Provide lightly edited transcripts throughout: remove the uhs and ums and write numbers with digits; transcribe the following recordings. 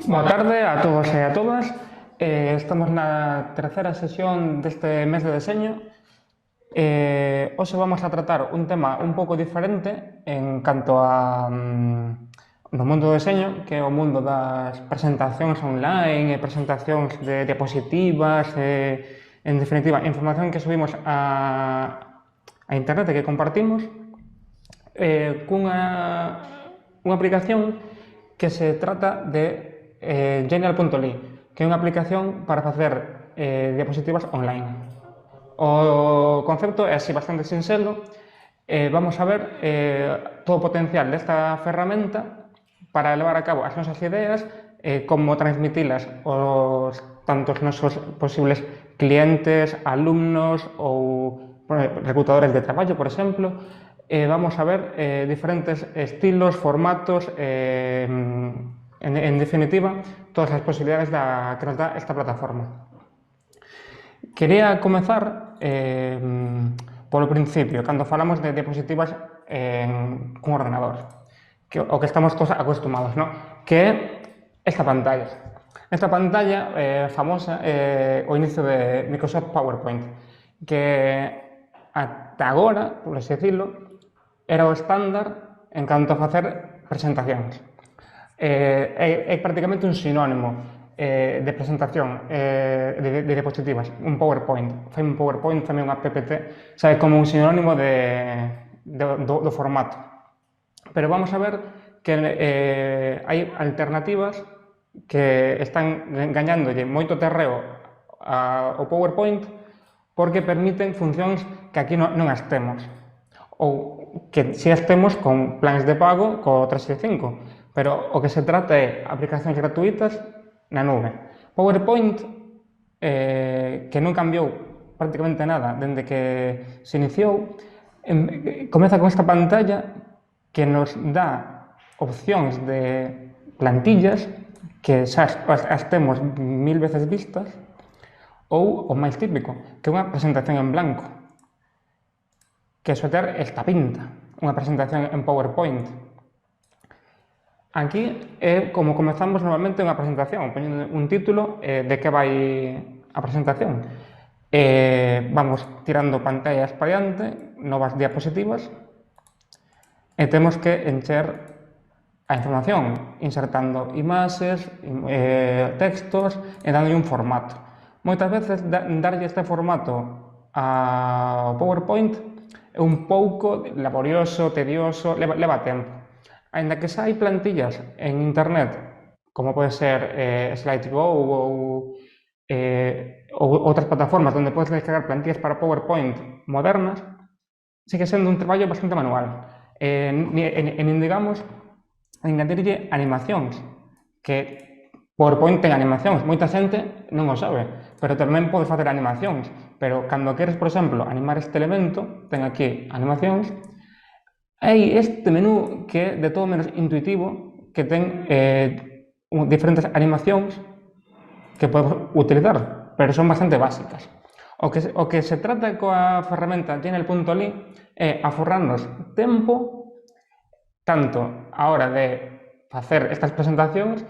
Boa tarde a todos e a todas. Estamos na terceira sesión deste mes de deseño. Hoxe vamos a tratar un tema un pouco diferente en canto a no mundo do deseño, que é o mundo das presentacións online e presentacións de diapositivas en definitiva, información que subimos a internet e que compartimos unha aplicación que se trata de Genial.ly, que é unha aplicación para facer diapositivas online. O concepto é así bastante sinxelo. Vamos a ver todo o potencial desta ferramenta para levar a cabo as nosas ideas, como transmitilas aos tantos nosos posibles clientes, alumnos ou reclutadores de traballo, por exemplo. Vamos a ver diferentes estilos, formatos, en definitiva, todas as posibilidades que nos dá esta plataforma. Quería comezar polo principio, cando falamos de diapositivas cun ordenador, o que estamos todos acostumados, ¿no? Que é esta pantalla. Esta pantalla famosa o inicio de Microsoft PowerPoint, que ata agora, por así decirlo, era o estándar en canto a facer presentacións. É prácticamente un sinónimo de presentación de diapositivas, un PowerPoint. Fai un PowerPoint, fai unha PPT, sabe, como un sinónimo do formato. Pero vamos a ver que hai alternativas que están gañándolle moito terreo ao PowerPoint porque permiten funcións que aquí non as temos, ou que si as temos con plans de pago co 365, pero o que se trata é aplicacións gratuitas na nube. PowerPoint, que non cambiou prácticamente nada dende que se iniciou, comeza con esta pantalla que nos dá opcións de plantillas que xa as temos 1000 veces vistas, ou o máis típico, que é unha presentación en blanco, que só ter esta pinta, unha presentación en PowerPoint. Aquí é como comezamos normalmente unha presentación, poñendo un título de que vai a presentación. Vamos tirando pantallas para diante, novas diapositivas, e temos que encher a información, insertando imaxes, textos e dándolle un formato. Moitas veces darlle este formato ao PowerPoint é un pouco laborioso, tedioso, leva tempo. Ainda que xa hai plantillas en internet, como pode ser Slidesgo ou outras plataformas onde podes descargar plantillas para PowerPoint modernas, sigue sendo un traballo bastante manual. Nin digamos engadirlle animacións, que PowerPoint ten animacións, moita xente non o sabe, pero tamén pode facer animacións, pero cando queres, por exemplo, animar este elemento, ten aquí animacións, hai este menú que é de todo menos intuitivo, que ten diferentes animacións que podemos utilizar, pero son bastante básicas. O que se trata coa ferramenta Genial.ly é aforrarnos tempo, tanto a hora de facer estas presentacións,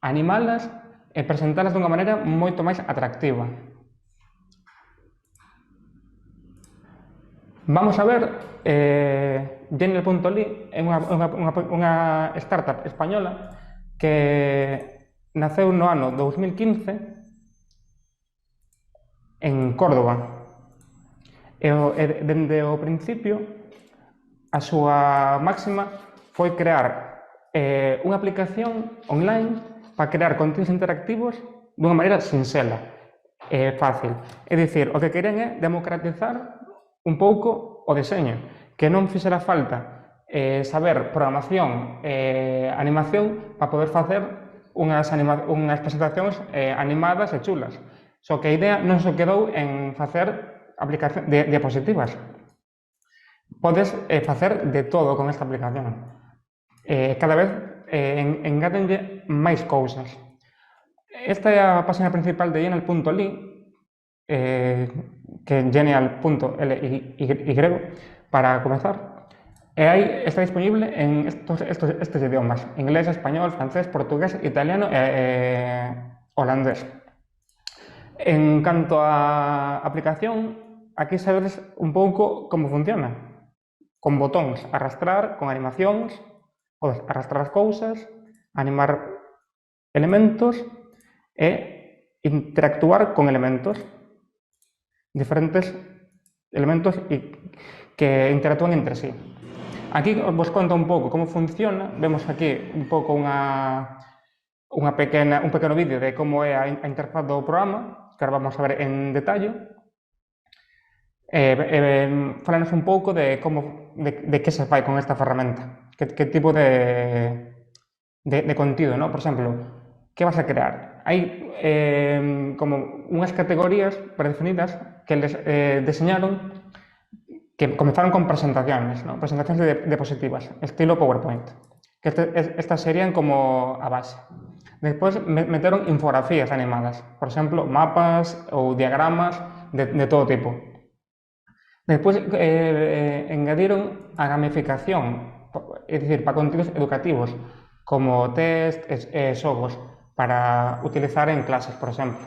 animalas e presentalas dunha maneira moito máis atractiva. Vamos a ver, Genial.ly é unha startup española que naceu no ano 2015 en Córdoba. Dende o principio, a súa máxima foi crear unha aplicación online para crear contidos interactivos dunha maneira sinxela e fácil. É dicir, o que queren é democratizar un pouco o deseño, que non fixera falta saber programación e animación para poder facer unhas presentacións animadas e chulas. Só que a idea non se quedou en facer diapositivas. Podes facer de todo con esta aplicación. Cada vez engádenlle máis cousas. Esta é a página principal de Genial.ly, que é genial.ly, para comezar. Está disponible en estos idiomas: inglés, español, francés, portugués, italiano e holandés. En canto á aplicación, aquí sabedes un pouco como funciona. Con botóns, arrastrar, con animacións, podes arrastrar as cousas, animar elementos e interactuar con elementos, diferentes elementos que interactúan entre sí. Aquí vos conto un pouco como funciona. Vemos aquí un pouco un pequeno vídeo de como é a interfaz do programa, que ahora vamos a ver en detalle. Falanos un pouco de que se fai con esta ferramenta, que tipo de contido, ¿no? Por exemplo, que vas a crear? Hai como unhas categorías predefinidas que les deseñaron, que comenzaron con presentaciones, ¿no? Presentaciones de diapositivas, estilo PowerPoint, que estas serían como a base. Despois meteron infografías animadas, por exemplo, mapas ou diagramas de todo tipo. Despois engadiron a gamificación, é dicir, para contidos educativos, como test e xogos para utilizar en clases, por exemplo.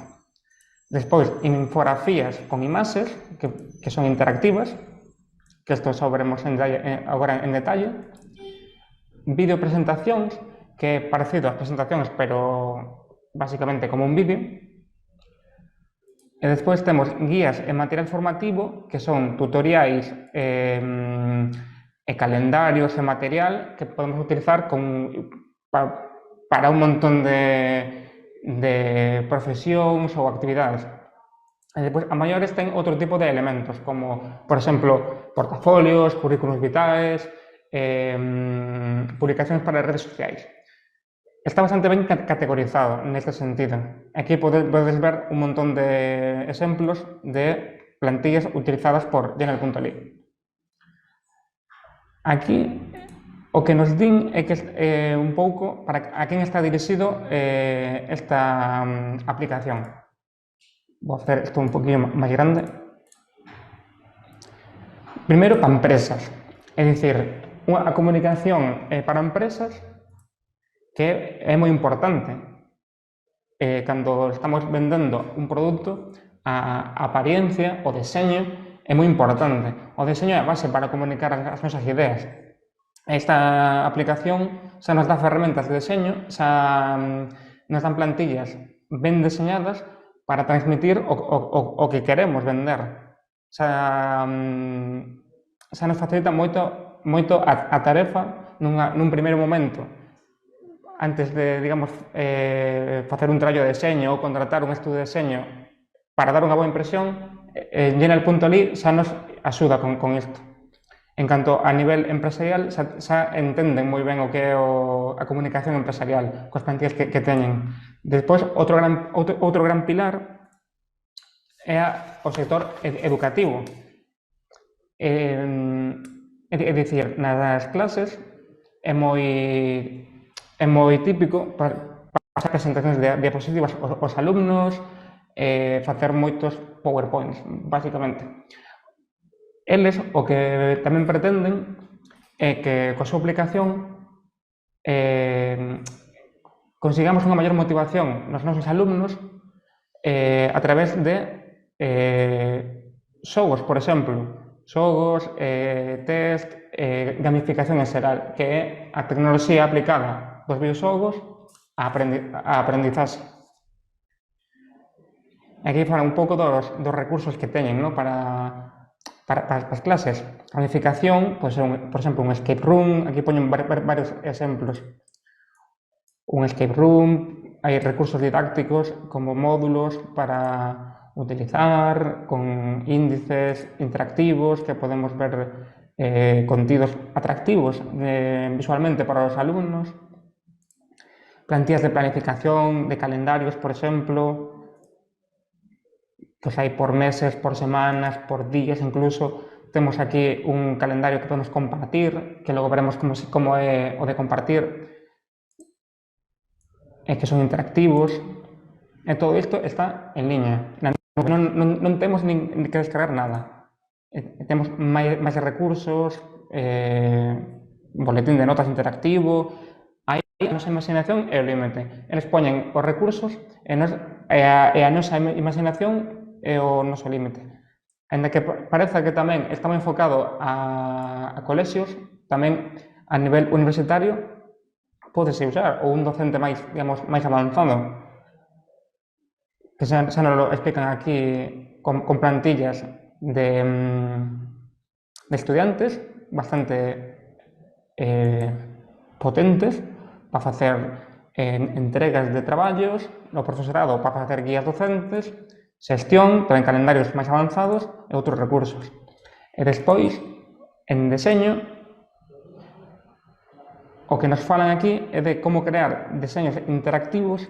Despois, infografías con imaxes que son interactivas, que isto só veremos agora en detalle. Videopresentacións, que é parecido ás presentacións, pero basicamente como un vídeo. E despois temos guías e material formativo, que son tutoriais e calendarios e material que podemos utilizar para un montón de profesións ou actividades. E despois, a maiores ten outro tipo de elementos, como, por exemplo, portafolios, currículos vitaes, publicacións para redes sociais. Está bastante ben categorizado neste sentido. Aquí podes ver un montón de exemplos de plantillas utilizadas por Gmail.ly. Aquí o que nos din é que un pouco para a quen está dirixido esta aplicación. Vou facer isto un poquinho máis grande. Primeiro, para empresas. É dicir, a comunicación para empresas que é moi importante. Cando estamos vendendo un produto, a apariencia, o deseño, é moi importante. O deseño é a base para comunicar as nosas ideas. Esta aplicación xa nos dá ferramentas de deseño, xa nos dan plantillas ben deseñadas para transmitir o que queremos vender. Xa nos facilita moito a tarefa nun primeiro momento, antes de, digamos, facer un traballo de deseño ou contratar un estudo de deseño para dar unha boa impresión. Gmail.ly xa nos axuda con isto. En canto a nivel empresarial, xa entenden moi ben o que é a comunicación empresarial, coas plantillas que teñen. Despois, outro gran pilar é o sector educativo. É dicir, nas clases é moi típico pasar presentacións de diapositivas aos alumnos, facer moitos PowerPoints, basicamente. Eles o que tamén pretenden é que coa súa aplicación consigamos unha maior motivación nos nosos alumnos a través de xogos, por exemplo, xogos, test, gamificación en xeral, que é a tecnoloxía aplicada dos videoxogos á aprendizaxe. Aquí fala un pouco dos recursos que teñen, ¿no?, para as clases. A gamificación, por exemplo, un escape room. Aquí poñen varios exemplos. Un escape room, hai recursos didácticos como módulos para utilizar, con índices interactivos que podemos ver contidos atractivos visualmente para os alumnos. Plantillas de planificación, de calendarios, por exemplo. Pois hai por meses, por semanas, por días incluso. Temos aquí un calendario que podemos compartir, que logo veremos como é o de compartir, e que son interactivos. E todo isto está en liña. Non temos nin que descargar nada. Temos máis recursos, boletín de notas interactivo. Aí a nosa imaginación é o límite. Eles poñen os recursos e a nosa imaginación é o noso límite. Ainda que pareza que tamén está moi enfocado a colexios, tamén a nivel universitario pódese usar, ou un docente máis, digamos, máis avanzado, que xa nos lo explican aquí con plantillas de estudiantes bastante potentes para facer entregas de traballos, o profesorado para facer guías docentes, xestión, tamén calendarios máis avanzados e outros recursos. E despois, en deseño, o que nos falan aquí é de como crear deseños interactivos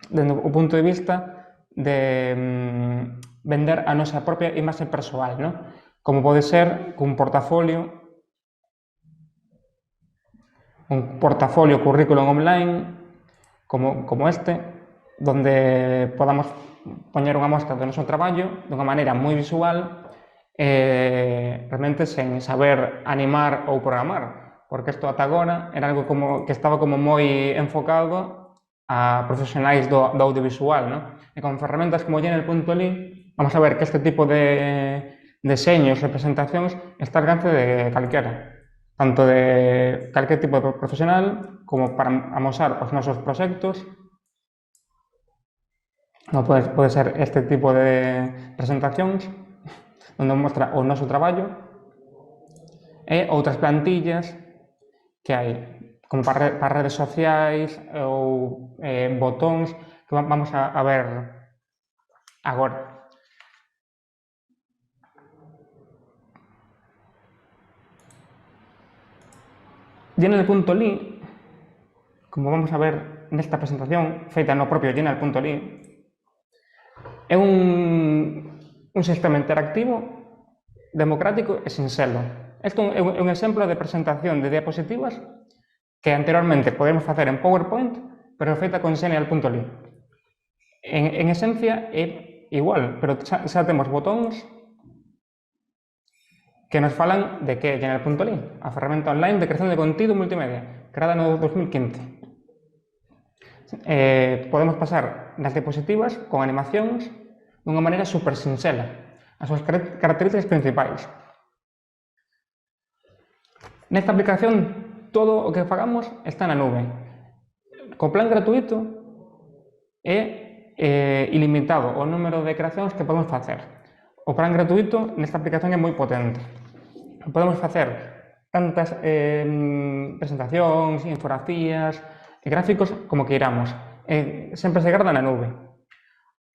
dende o punto de vista de vender a nosa propia imaxe persoal, non? Como pode ser cun portafolio currículum online como este, donde podamos poñer unha mostra do noso traballo dunha maneira moi visual, realmente sen saber animar ou programar, porque isto ata agora era algo que estaba como moi enfocado a profesionais do audiovisual, non? E con ferramentas como Gmail.ly vamos a ver que este tipo de deseños, representacións, está ao alcance de calquera, tanto de calquer tipo de profesional como para amosar os nosos proxectos. Pode ser este tipo de presentacións onde mostra o noso traballo e outras plantillas que hai como para redes sociais ou botóns que vamos a ver agora. Gmail.ly, como vamos a ver nesta presentación feita no propio Gmail.ly, é un sistema interactivo, democrático e sinxelo. Isto é un exemplo de presentación de diapositivas que anteriormente podemos facer en PowerPoint, pero feita con Gmail.ly. En esencia é igual, pero xa temos botóns que nos falan de que é Gmail.ly, a ferramenta online de creación de contido multimedia, creada no 2015. Podemos pasar nas diapositivas con animacións dunha maneira super sinxela, as súas características principais. Nesta aplicación, todo o que fagamos está na nube. Co plan gratuito é ilimitado o número de creacións que podemos facer. O plan gratuito nesta aplicación é moi potente. Podemos facer tantas presentacións, infografías e gráficos como queiramos. Sempre se garda na nube.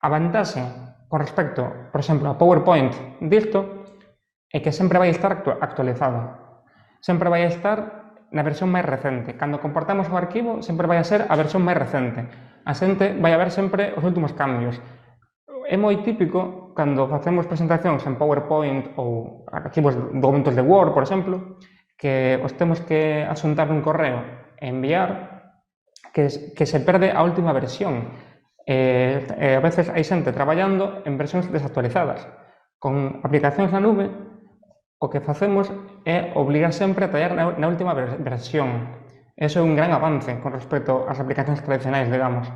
A vantaxe con respecto, por exemplo, a PowerPoint disto é que sempre vai estar actualizado. Sempre vai estar na versión máis recente. Cando compartamos o arquivo, sempre vai a ser a versión máis recente. A xente vai a ver sempre os últimos cambios. É moi típico cando facemos presentacións en PowerPoint ou arquivos, documentos de Word, por exemplo, que os temos que asuntar nun correo e enviar, que se perde a última versión. A veces hai xente traballando en versións desactualizadas. Con aplicacións na nube, o que facemos é obligar sempre a tallar na última versión. Eso é un gran avance con respecto ás aplicacións tradicionais, digamos.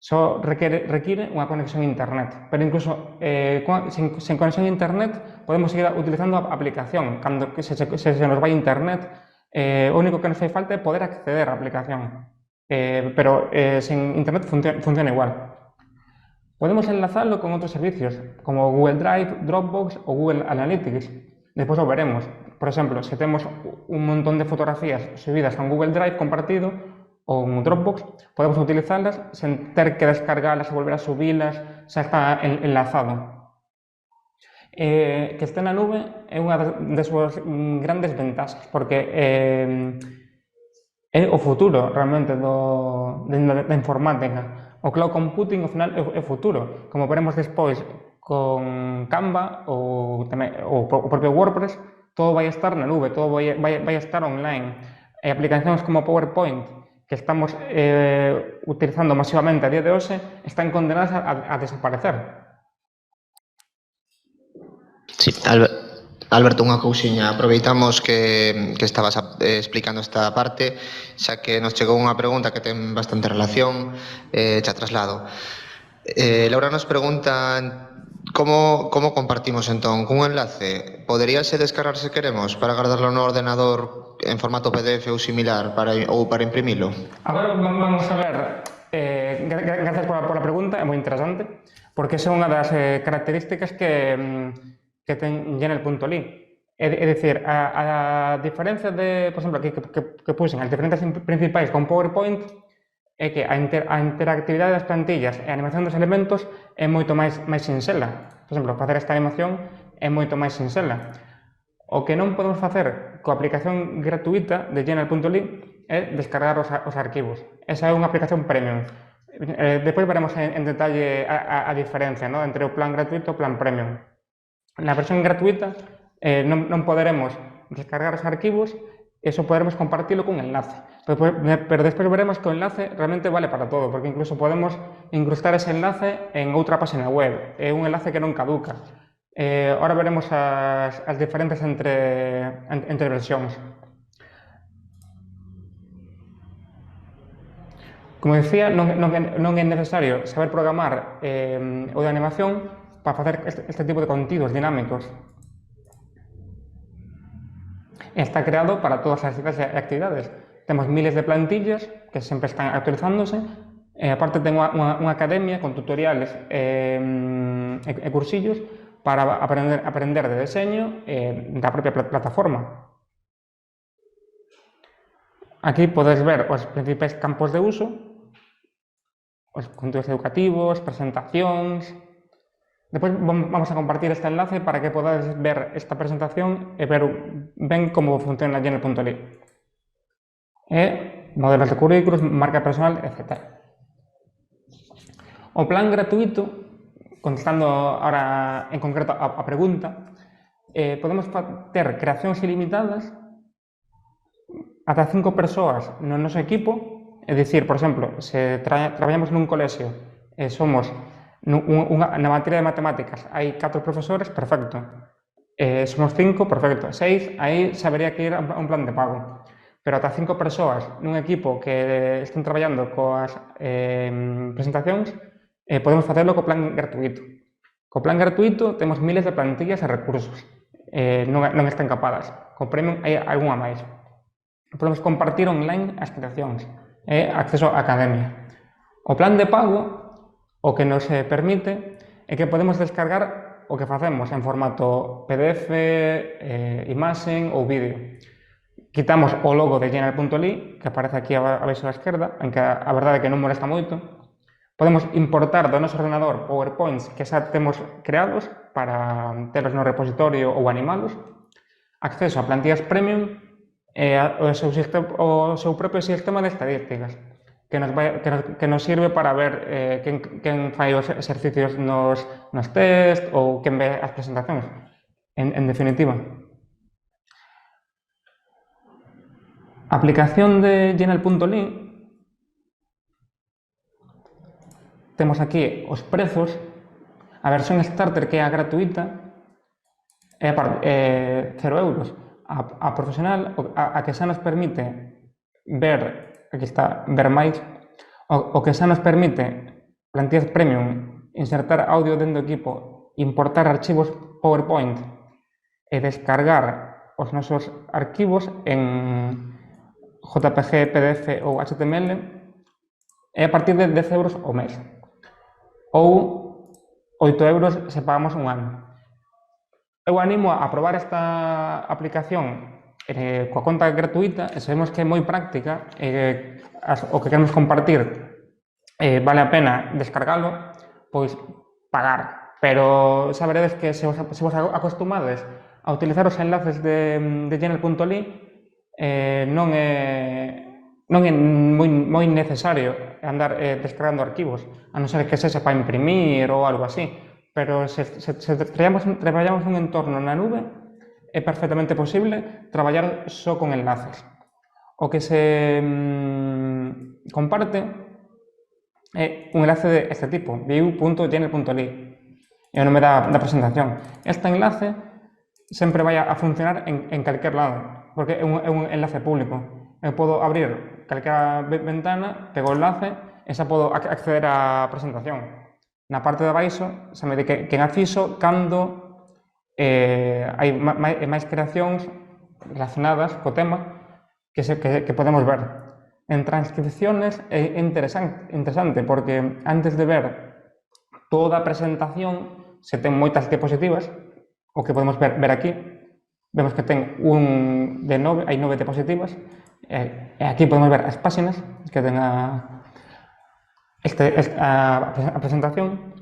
Só require unha conexión a internet, pero incluso sen conexión a internet podemos seguir utilizando a aplicación. Cando se nos vai a internet, o único que nos fai falta é poder acceder á aplicación, pero sen internet funciona igual. Podemos enlazarlo con outros servicios, como Google Drive, Dropbox ou Google Analytics. Despois o veremos. Por exemplo, se temos un montón de fotografías subidas a un Google Drive compartido ou un Dropbox, podemos utilizarlas sen ter que descargarlas ou volver a subilas, xa está enlazado. Que este na nube é unha das súas grandes ventaxas, porque é o futuro realmente da informática. O cloud computing, ao final, é o futuro. Como veremos despois con Canva ou o propio WordPress, todo vai estar na nube, todo vai a estar online. E aplicacións como PowerPoint, que estamos utilizando masivamente a día de hoxe, están condenadas a desaparecer. Sí, Alberto, unha cousiña. Aproveitamos que estabas explicando esta parte, xa que nos chegou unha pregunta que ten bastante relación, xa traslado. Laura nos pregunta como compartimos entón cun enlace. Poderíase descargar se queremos para guardarlo no ordenador en formato PDF ou similar ou para imprimilo? Agora vamos a ver, gracias por la pregunta, é moi interesante, porque esa é unha das características que ten Gmail.ly. É dicir, a diferencia de, por exemplo, aquí que puxen as diferentes principais con PowerPoint, é que a interactividade das plantillas e a animación dos elementos é moito máis sinxela. Por exemplo, facer esta animación é moito máis sinxela. O que non podemos facer coa aplicación gratuita de Gmail.ly é descargar os arquivos. Esa é unha aplicación premium. Depois veremos en detalle a diferencia, ¿no?, entre o plan gratuito e o plan premium. Na versión gratuita non poderemos descargar os arquivos e só poderemos compartilo cun enlace. Pero despois veremos que o enlace realmente vale para todo, porque incluso podemos incrustar ese enlace en outra página web. É un enlace que non caduca. Ahora veremos as diferentes entre versións. Como decía, non é necesario saber programar o de animación para facer este tipo de contidos dinámicos. Está creado para todas as actividades. Temos miles de plantillas que sempre están actualizándose. Aparte, ten unha academia con tutoriales e cursillos para aprender de deseño da propia plataforma. Aquí podes ver os principais campos de uso, os contidos educativos, presentacións. Despois vamos a compartir este enlace para que podades ver esta presentación e ver ben como funciona Gmail.ly. Modelos de currículos, marca personal, etc. O plan gratuito, contestando ahora en concreto a pregunta, podemos ter creacións ilimitadas ata 5 persoas no noso equipo. É dicir, por exemplo, se traballamos nun colexio e somos na materia de matemáticas hai 4 profesores, perfecto. Somos 5, perfecto. 6, aí sabería que ir a un plan de pago. Pero ata 5 persoas nun equipo que estén traballando coas presentacións, podemos facelo co plan gratuito. Co plan gratuito temos miles de plantillas e recursos. Non están capadas. Co premium hai algunha máis. Podemos compartir online as creacións e acceso á academia. O plan de pago o que nos permite é que podemos descargar o que facemos en formato PDF, imaxen ou vídeo. Quitamos o logo de Gmail.ly, que aparece aquí abaixo da esquerda, en que a verdade é que non molesta moito. Podemos importar do noso ordenador PowerPoints que xa temos creados para telos no repositorio ou animalos. Acceso a plantillas premium e o seu propio sistema de estadísticas que nos sirve para ver quen fai os exercicios nos test ou quen ve as presentacións, en definitiva. A aplicación de Gmail.ly, temos aquí os prezos. A versión starter, que é a gratuita, é 0 euros. A profesional, a que xa nos permite ver, aquí está, ver máis, o que xa nos permite plantillas premium, insertar audio dentro do equipo, importar archivos PowerPoint e descargar os nosos arquivos en JPG, PDF ou HTML, é a partir de 10 euros ao mes. Ou 8 euros se pagamos un ano. Eu animo a probar esta aplicación coa conta gratuita e sabemos que é moi práctica e o que queremos compartir vale a pena descargalo, pois pagar. Pero xa veredes que se vos acostumades a utilizar os enlaces de Gmail.ly, non é moi necesario andar descargando arquivos, a non ser que sexa para imprimir ou algo así. Pero se traballamos nun entorno na nube, é perfectamente posible traballar só con enlaces. O que se comparte é un enlace deste tipo, view.gmail.ly, é o nome da presentación. Este enlace sempre vai a funcionar en calquer lado, porque é un enlace público. Eu podo abrir calquera ventana, pego o enlace e xa podo acceder á presentación. Na parte de abaixo xa me di quen a fixo, cando hai máis creacións relacionadas co tema que podemos ver. En transcripciones é interesante porque antes de ver toda a presentación se ten moitas diapositivas, o que podemos ver aquí, vemos que ten hai 9 diapositivas, e aquí podemos ver as páxinas que ten a presentación.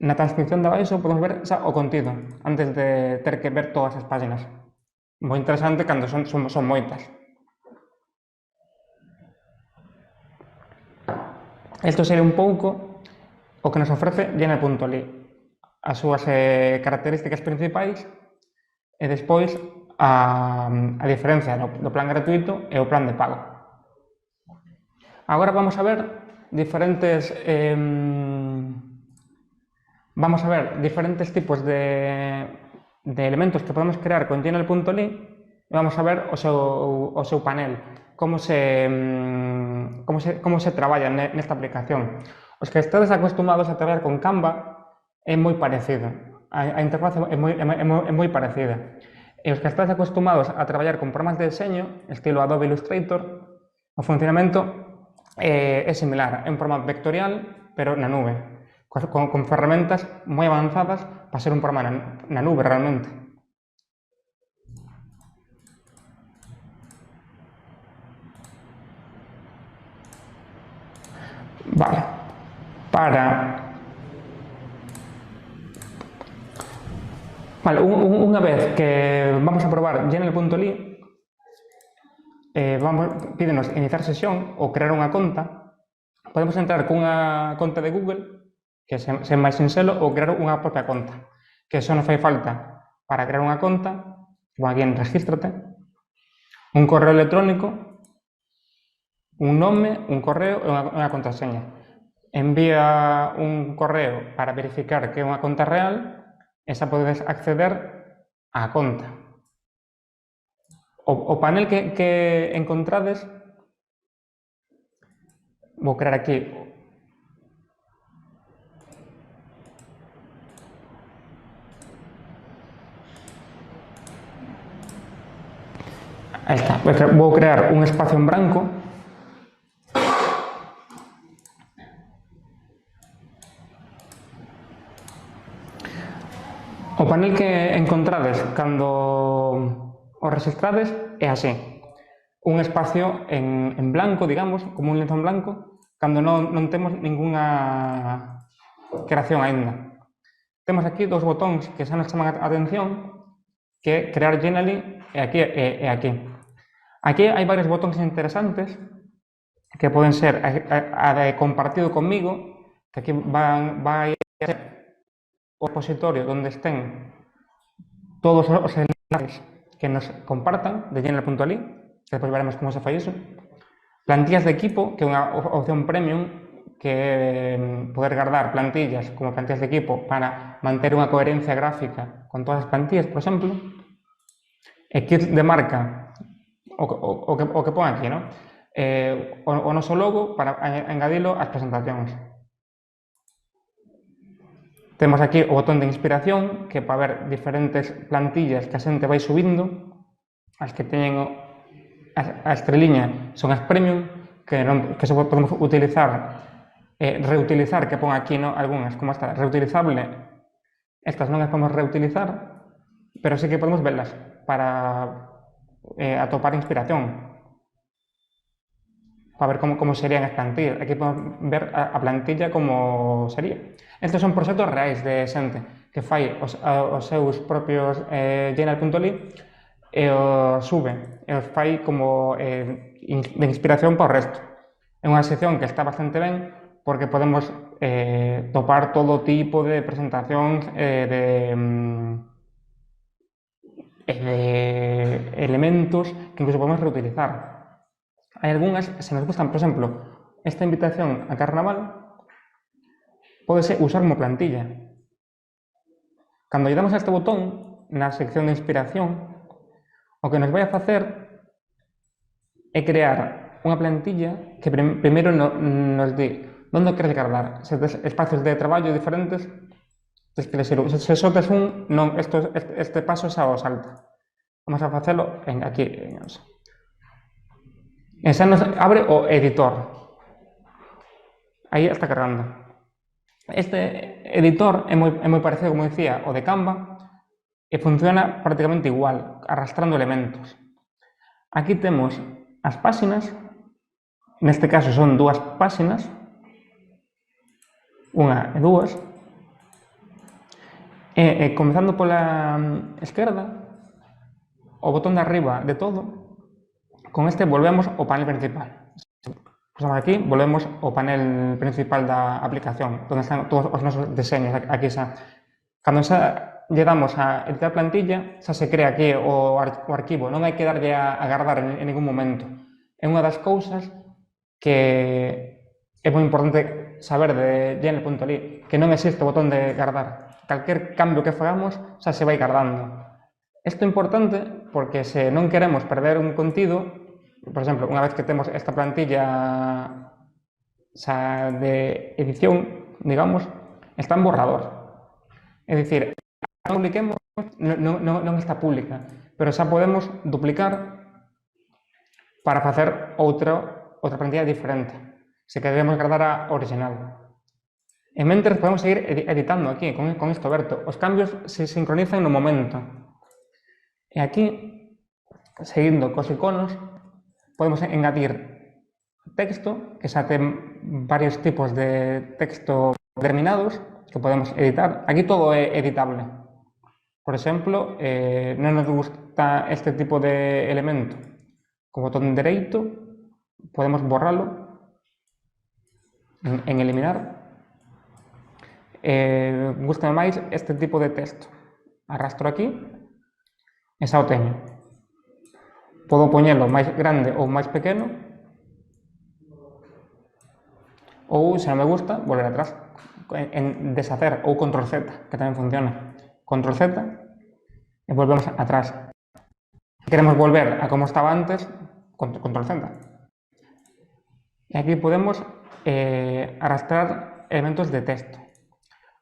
Na transcripción de abaixo podemos ver xa o contido, antes de ter que ver todas as páxinas. Moi interesante cando son moitas. Isto sería un pouco o que nos ofrece Journal.ly, as súas características principais e despois a diferencia do plan gratuito e o plan de pago. Agora vamos a ver diferentes tipos de elementos que podemos crear con Journal.ly e vamos a ver o seu panel, como se traballa nesta aplicación. Os que estades acostumados a traballar con Canva é moi parecido, a interfaz é moi parecida. E os que estades acostumados a traballar con programas de deseño, estilo Adobe Illustrator, o funcionamento é similar, é un programa vectorial, pero na nube, con ferramentas moi avanzadas para ser un programa na nube realmente. Vale, unha vez que vamos a probar Journal.ly, pídenos iniciar sesión ou crear unha conta. Podemos entrar cunha conta de Google, que é máis sinxelo, ou crear unha propia conta, que só nos fai falta para crear unha conta, como aquí en Regístrate, un correo electrónico, un nome, un correo e unha contraseña. Envía un correo para verificar que é unha conta real e xa podes acceder á conta. O panel que encontrades, vou crear aquí aí está, vou crear un espacio en branco. O panel que encontrades cando o registrades é así, un espacio en blanco, digamos, como un lienzo en blanco, cando non temos ningunha creación aínda. Temos aquí dous botóns que xa nos chaman a atención, que é crear Journal.ly e aquí. Aquí hai varios botóns interesantes que poden ser a de compartido conmigo, que aquí vai a ser o repositorio onde estén todos os enlaces que nos compartan de Journal.ly, que despois veremos como se fai iso. Plantillas de equipo, que é unha opción premium, que é poder guardar plantillas como plantillas de equipo para manter unha coherencia gráfica con todas as plantillas, por exemplo. E kits de marca, o que pon aquí, ¿no? O noso logo para engadilo ás presentacións. Temos aquí o botón de inspiración, que para ver diferentes plantillas que a xente vai subindo. As que teñen a estreliña son as premium, que se podemos utilizar, reutilizar, que pon aquí, ¿no? Algunhas, como esta, reutilizable. Estas non as podemos reutilizar, pero sí que podemos verlas para atopar inspiración, para ver como serían as plantillas. Aquí podemos ver a plantilla como sería. Estes son proxectos reais de xente que fai os seus propios Journal.ly e os sube, e os fai como de inspiración para o resto. É unha sección que está bastante ben porque podemos topar todo tipo de presentacións de elementos que incluso podemos reutilizar. Hai algunhas, se nos gustan, por exemplo, esta invitación a carnaval, pódese usar como plantilla. Cando lle damos a este botón, na sección de inspiración, o que nos vai a facer é crear unha plantilla que primeiro nos di onde queres guardar. Se tes espacios de traballo diferentes, tes que elegir. Se só tes un, non, este paso xa o salta. Vamos a facelo aquí. E xa nos abre o editor. Aí está cargando. Este editor é moi parecido, como dicía, o de Canva, e funciona prácticamente igual, arrastrando elementos. Aquí temos as páxinas, neste caso son 2 páxinas, unha e 2, e comezando pola esquerda, o botón de arriba de todo, con este volvemos ao panel principal. Pulsamos aquí, volvemos ao panel principal da aplicación, onde están todos os nosos deseños. Aquí xa, cando xa lle damos a editar plantilla, xa se crea aquí o arquivo, non hai que darlle a guardar en ningún momento. É unha das cousas que é moi importante saber de Gmail.li, que non existe o botón de guardar. Calquer cambio que fagamos xa se vai guardando. Isto é importante porque se non queremos perder un contido, por exemplo, unha vez que temos esta plantilla xa de edición, digamos, está en borrador. É dicir, publiquemos, non está pública, pero xa podemos duplicar para facer outra plantilla diferente, se queremos guardar a original. E mentres podemos seguir editando aquí, con isto aberto. Os cambios se sincronizan no momento. E aquí, seguindo cos iconos, podemos engadir texto, que xa ten varios tipos de texto determinados que podemos editar. Aquí todo é editable. Por exemplo, non nos gusta este tipo de elemento. Co botón dereito podemos borralo en eliminar. Gústame máis este tipo de texto. Arrastro aquí e xa o teño. Podo poñelo máis grande ou máis pequeno, ou, se non me gusta, volver atrás en deshacer, ou control Z, que tamén funciona. Control Z e volvemos atrás. Si queremos volver a como estaba antes, control Z. E aquí podemos arrastrar elementos de texto.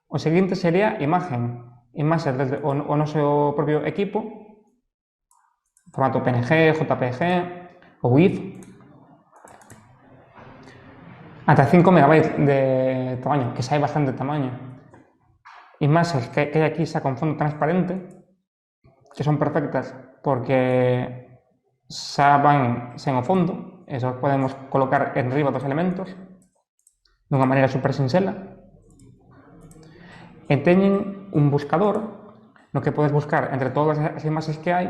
O seguinte sería imagen. Imaxes desde o noso propio equipo, formato PNG, JPG ou WIF. Ata 5 MB de tamaño, que xa hai bastante tamaño. Imaxes que hai aquí xa con fondo transparente, que son perfectas porque xa van sen o fondo, e xa os podemos colocar en riba dos elementos dunha maneira super sinxela. E teñen un buscador no que podes buscar entre todas as imaxes que hai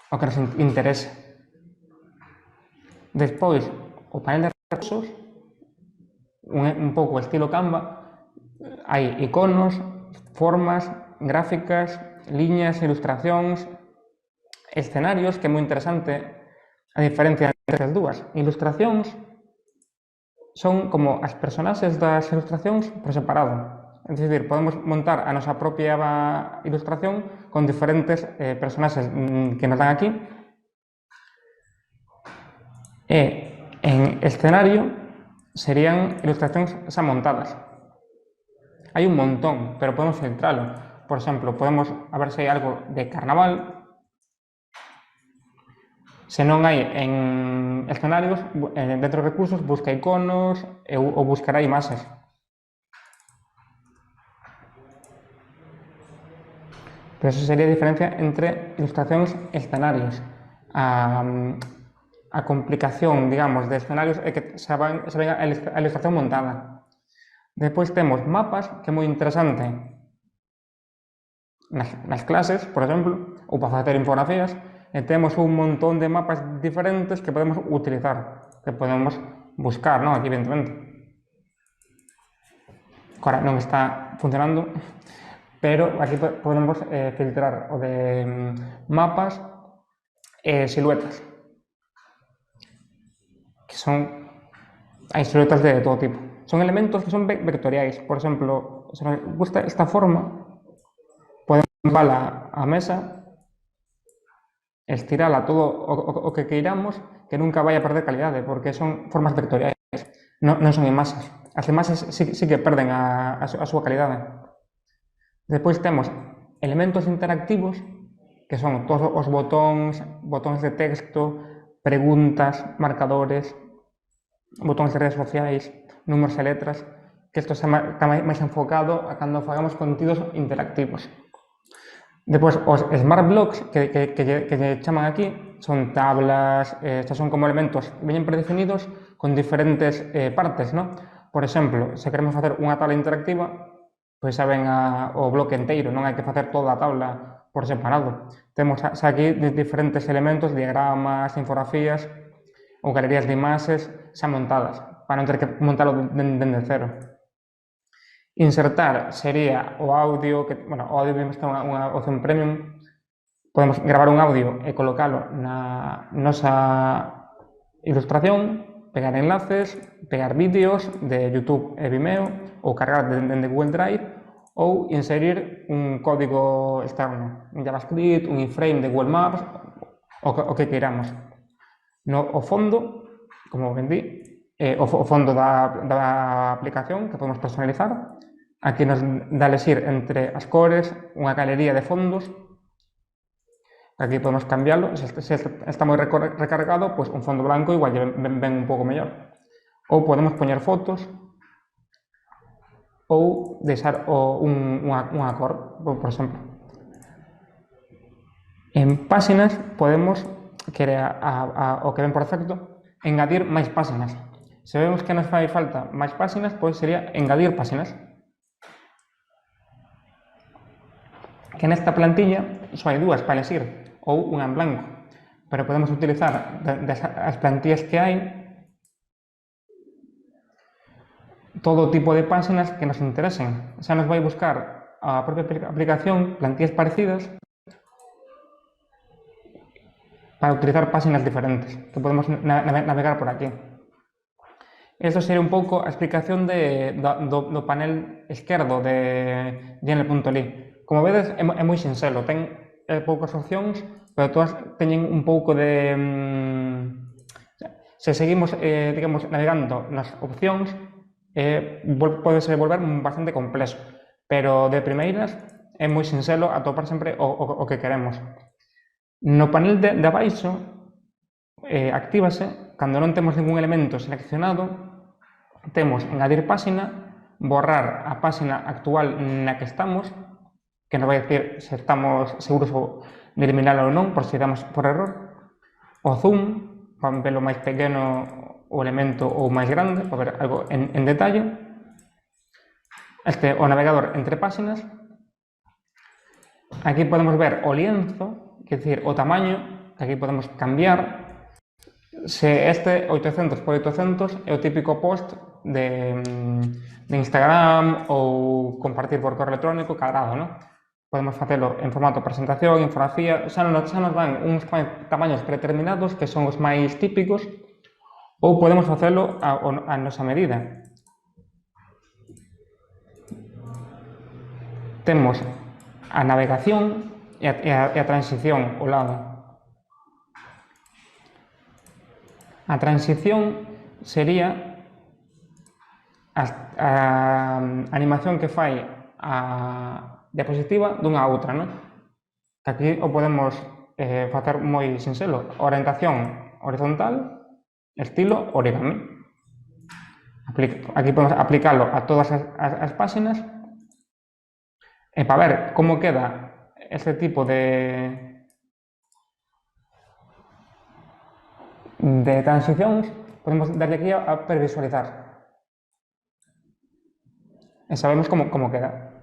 o que nos interese. Despois, o panel de recursos, un pouco estilo Canva, hai iconos, formas, gráficas, liñas, ilustracións, escenarios, que é moi interesante a diferencia entre as dúas. Ilustracións son como as personaxes das ilustracións por separado. É dicir, podemos montar a nosa propia ilustración con diferentes personaxes que nos dan aquí. E en escenario serían ilustracións xa montadas. Hai un montón, pero podemos filtralo. Por exemplo, podemos a ver se hai algo de carnaval. Se non hai en escenarios, dentro de recursos, busca iconos ou buscará imaxes. Pero esa sería a diferencia entre ilustracións e escenarios. A complicación, digamos, de escenarios é que xa ven a ilustración montada. Despois temos mapas, que é moi interesante nas clases, por exemplo, ou para facer infografías, e temos un montón de mapas diferentes que podemos utilizar, que podemos buscar, non? Aquí, evidentemente. Agora non está funcionando, pero aquí podemos filtrar o de mapas e siluetas, que son, hai siluetas de todo tipo. Son elementos que son vectoriais. Por exemplo, se nos gusta esta forma, podemos bala a mesa, estirala todo o que queiramos, que nunca vai a perder calidade, porque son formas vectoriais, non son imaxes. As imaxes sí que perden a súa calidade. Depois temos elementos interactivos, que son todos os botóns de texto, preguntas, marcadores, botóns de redes sociais, números e letras, que isto está máis enfocado a cando fagamos contidos interactivos. Depois, os Smart Blocks, que lle chaman aquí, son tablas, estos son como elementos que veñen predefinidos con diferentes partes, ¿no? Por exemplo, se queremos facer unha tabla interactiva, pois xa ven o bloque inteiro, non hai que facer toda a tabla por separado. Temos xa aquí diferentes elementos, diagramas, infografías ou galerías de imaxes xa montadas, para non ter que montalo dende cero. Insertar sería o audio, o audio vemos que é unha opción premium. Podemos gravar un audio e colocalo na nosa ilustración, pegar enlaces, pegar vídeos de YouTube e Vimeo ou cargar dende Google Drive ou inserir un código externo, un JavaScript, un iframe de Google Maps, o que queiramos. O fondo, como ben di, o fondo da aplicación que podemos personalizar. Aquí nos dá a elegir entre as cores, unha galería de fondos. Aquí podemos cambiarlo. Se está moi recargado, pues un fondo blanco igual ven un pouco mellor. Ou podemos poñer fotos ou deixar unha cor, por exemplo. En páxinas podemos, que o que ven por defecto, engadir máis páxinas. Se vemos que nos fai falta máis páxinas, pois sería engadir páxinas. Que nesta plantilla só hai dúas para elegir, ou unha en blanco, pero podemos utilizar as plantillas que hai todo tipo de páxinas que nos interesen. Xa nos vai buscar a propia aplicación plantillas parecidas para utilizar páxinas diferentes, que podemos navegar por aquí. Isto sería un pouco a explicación do panel esquerdo de Gmail.ly. Como vedes, é moi sinxelo, ten poucas opcións, pero todas teñen un pouco de... Se seguimos, digamos, navegando nas opcións, pode volver bastante complexo, pero de primeiras é moi sinxelo atopar sempre o que queremos. No panel de abaixo, actívase, cando non temos ningún elemento seleccionado, temos engadir páxina, borrar a páxina actual na que estamos, que nos vai dicir se estamos seguros de eliminalo ou non, por se damos por error. O zoom, para verlo máis pequeno o elemento ou máis grande, para ver algo en detalle. O navegador entre páxinas. Aquí podemos ver o lienzo, que é dicir, o tamaño, que aquí podemos cambiar. Se este 800 por 800 é o típico post de Instagram ou compartir por correo electrónico cadrado, non? Podemos facelo en formato presentación, infografía, xa nos van uns tamaños predeterminados que son os máis típicos, ou podemos facelo a nosa medida. Temos a navegación e a transición ao lado. A transición sería a animación que fai a diapositiva dunha a outra, non? Aquí o podemos facer moi sinxelo. Orientación horizontal, estilo origami. Aquí podemos aplicalo a todas as páxinas. E para ver como queda este tipo de transicións, podemos darle aquí a previsualizar. E sabemos como queda.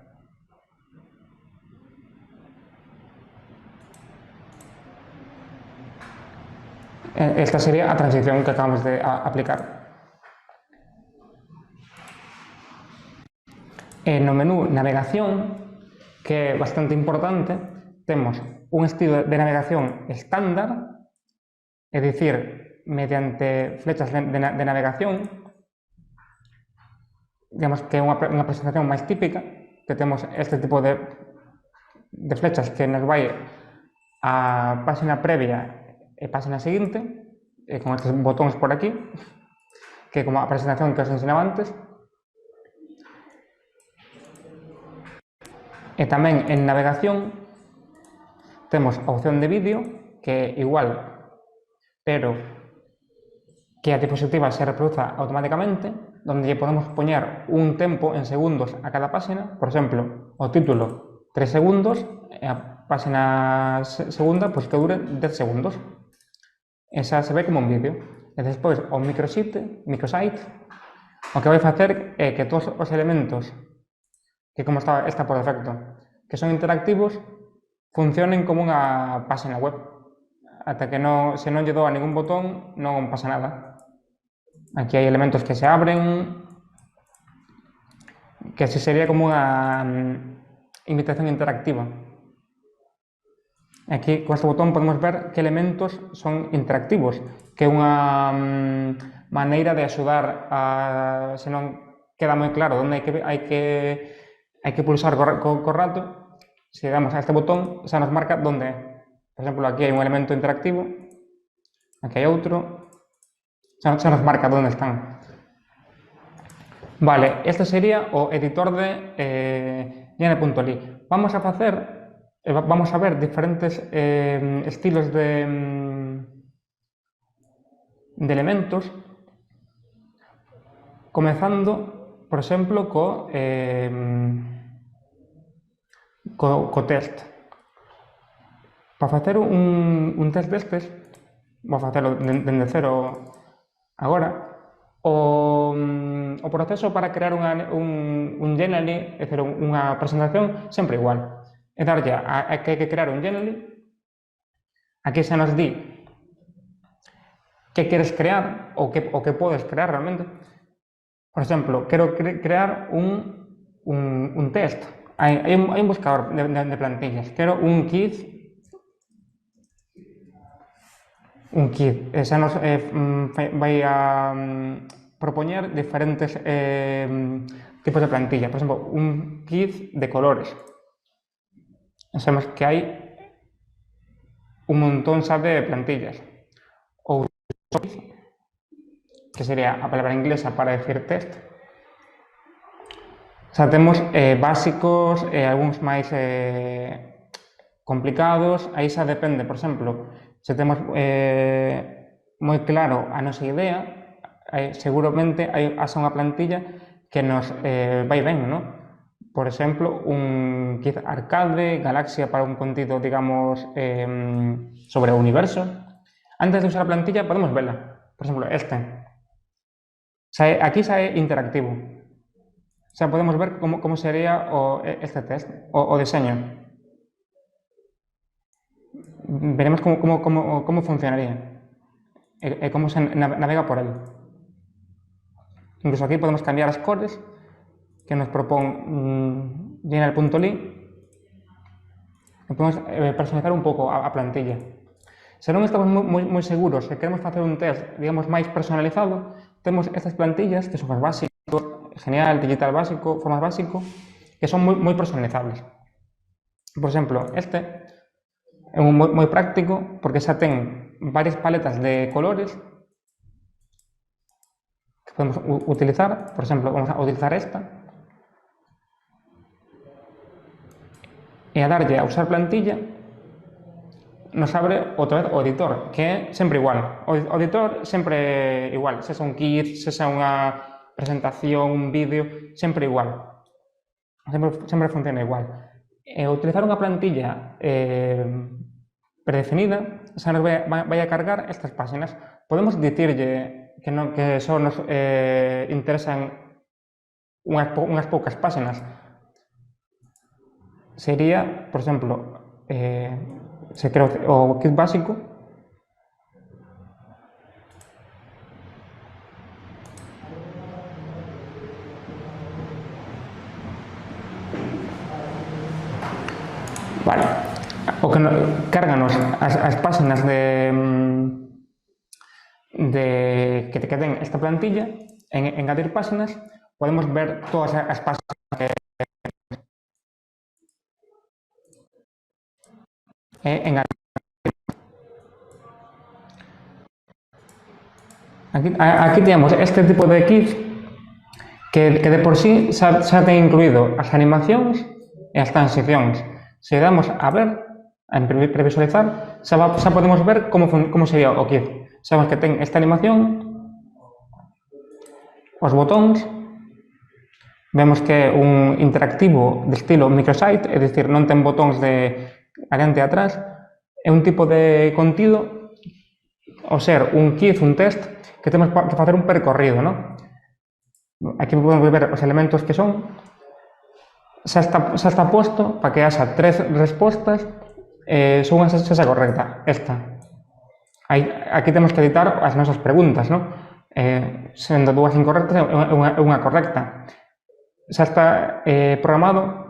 Esta sería a transición que acabamos de aplicar. No menú navegación, que é bastante importante, temos un estilo de navegación estándar, é dicir, mediante flechas de navegación, digamos que é unha presentación máis típica, que temos este tipo de de flechas que nos vai a página previa e página seguinte, con estes botóns por aquí, que como a presentación que os ensinaba antes. E tamén en navegación temos a opción de vídeo, que é igual, pero que a diapositiva se reproduza automáticamente, donde lle podemos poñer un tempo en segundos a cada página. Por exemplo, o título 3 segundos e a página segunda pois que dure 10 segundos. Esa se ve como un vídeo. E despois o microsite o que vai facer é que todos os elementos que como está por defecto, que son interactivos, funcionen como unha página web. Ata que se non lle dou a ningún botón, non pasa nada. Aquí hai elementos que se abren, que así sería como unha invitación interactiva. Aquí, con este botón, podemos ver que elementos son interactivos, que é unha maneira de axudar a, se non queda moi claro onde hai que pulsar co rato, se damos a este botón, xa nos marca onde é. Por exemplo, aquí hai un elemento interactivo, aquí hai outro, xa nos marca onde están. Vale, este sería o editor de Gene.ly. Vamos a ver diferentes estilos de elementos, comezando, por exemplo, co test. Para facer un test destes, vou facelo dende cero agora. O proceso para crear un Gene.ly, é dicir, unha presentación, sempre igual. É darlle a que hai que crear un Gene.ly. Aquí se nos di que queres crear ou que podes crear realmente. Por exemplo, quero crear un test. Hai un buscador de plantillas. Quero un kit. Xa nos vai a propoñer diferentes tipos de plantilla. Por exemplo, un kit de colores. Sabemos que hai un montón xa de plantillas. Ou que sería a palabra inglesa para decir test. Xa temos básicos e algúns máis complicados. Aí xa depende, por exemplo, se temos moi claro a nosa idea, seguramente haxa unha plantilla que nos vai ben, non? Por exemplo, un kit arcade, galaxia para un contido, digamos, sobre o universo. Antes de usar a plantilla podemos vela. Por exemplo, aquí xa é interactivo. Xa podemos ver como sería este test, o deseño. Veremos como funcionaría e como se navega por él. Incluso aquí podemos cambiar as cores que nos propón Gene.ly e podemos personalizar un pouco a plantilla. Se non estamos moi seguros que queremos facer un test, digamos, máis personalizado, temos estas plantillas que son as básicas, Genial, Digital Básico, Formas Básico, que son moi personalizables. Por exemplo, este é moi práctico porque xa ten varias paletas de colores que podemos utilizar. Por exemplo, vamos a utilizar esta e a darlle a usar plantilla nos abre outra vez o editor, que é sempre igual. O editor sempre igual, se xa un kit, se xa unha presentación, un vídeo, sempre igual. Sempre funciona igual. Utilizar unha plantilla predefinida xa nos vai a cargar estas páxinas. Podemos dicirlle que só nos interesan unhas poucas páxinas. Sería, por exemplo, se creo o kit básico, vale, o que cárganos as páxinas que ten esta plantilla. En engadir páxinas podemos ver todas as páxinas Aquí tenemos este tipo de kits que de por sí xa ten incluído as animacións e as transicións. Se damos a ver, a previsualizar, xa podemos ver como sería o kit. Sabemos que ten esta animación, os botóns, vemos que é un interactivo de estilo microsite, é dicir, non ten botóns de adiante e atrás, é un tipo de contido, ao ser un quiz, un test, que temos que facer un percorrido, non? Aquí podemos ver os elementos que son, xa está posto para que haxa 3 respostas, son unha xa correcta, esta. Aquí temos que editar as nosas preguntas, non? Sendo 2 incorrectas e unha correcta. Xa está programado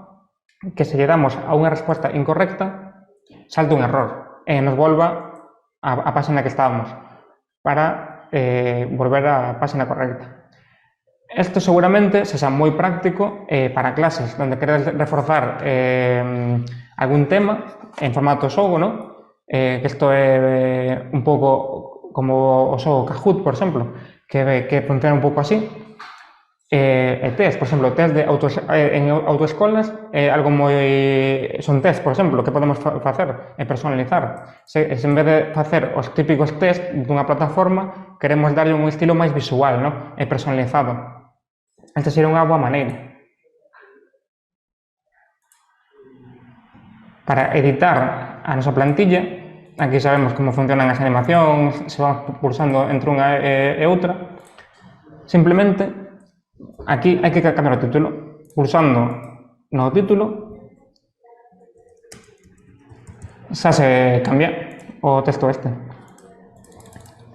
que se lle damos a unha resposta incorrecta, salte un error e nos volva a página que estábamos para volver á página correcta. Isto seguramente sexa moi práctico para clases onde queredes reforzar algún tema en formato xogo, non? Que isto é un pouco como o xogo Kahoot, por exemplo, que funciona un pouco así. E test, por exemplo, test en autoescolas algo moi... son test, por exemplo, que podemos facer e personalizar. Se en vez de facer os típicos test dunha plataforma, queremos darlle un estilo máis visual, non? E personalizado. Esta sería unha boa maneira. Para editar a nosa plantilla, aquí sabemos como funcionan as animacións, se van pulsando entre unha e outra. Simplemente, aquí hai que cambiar o título. Pulsando no título, xa se cambia o texto este.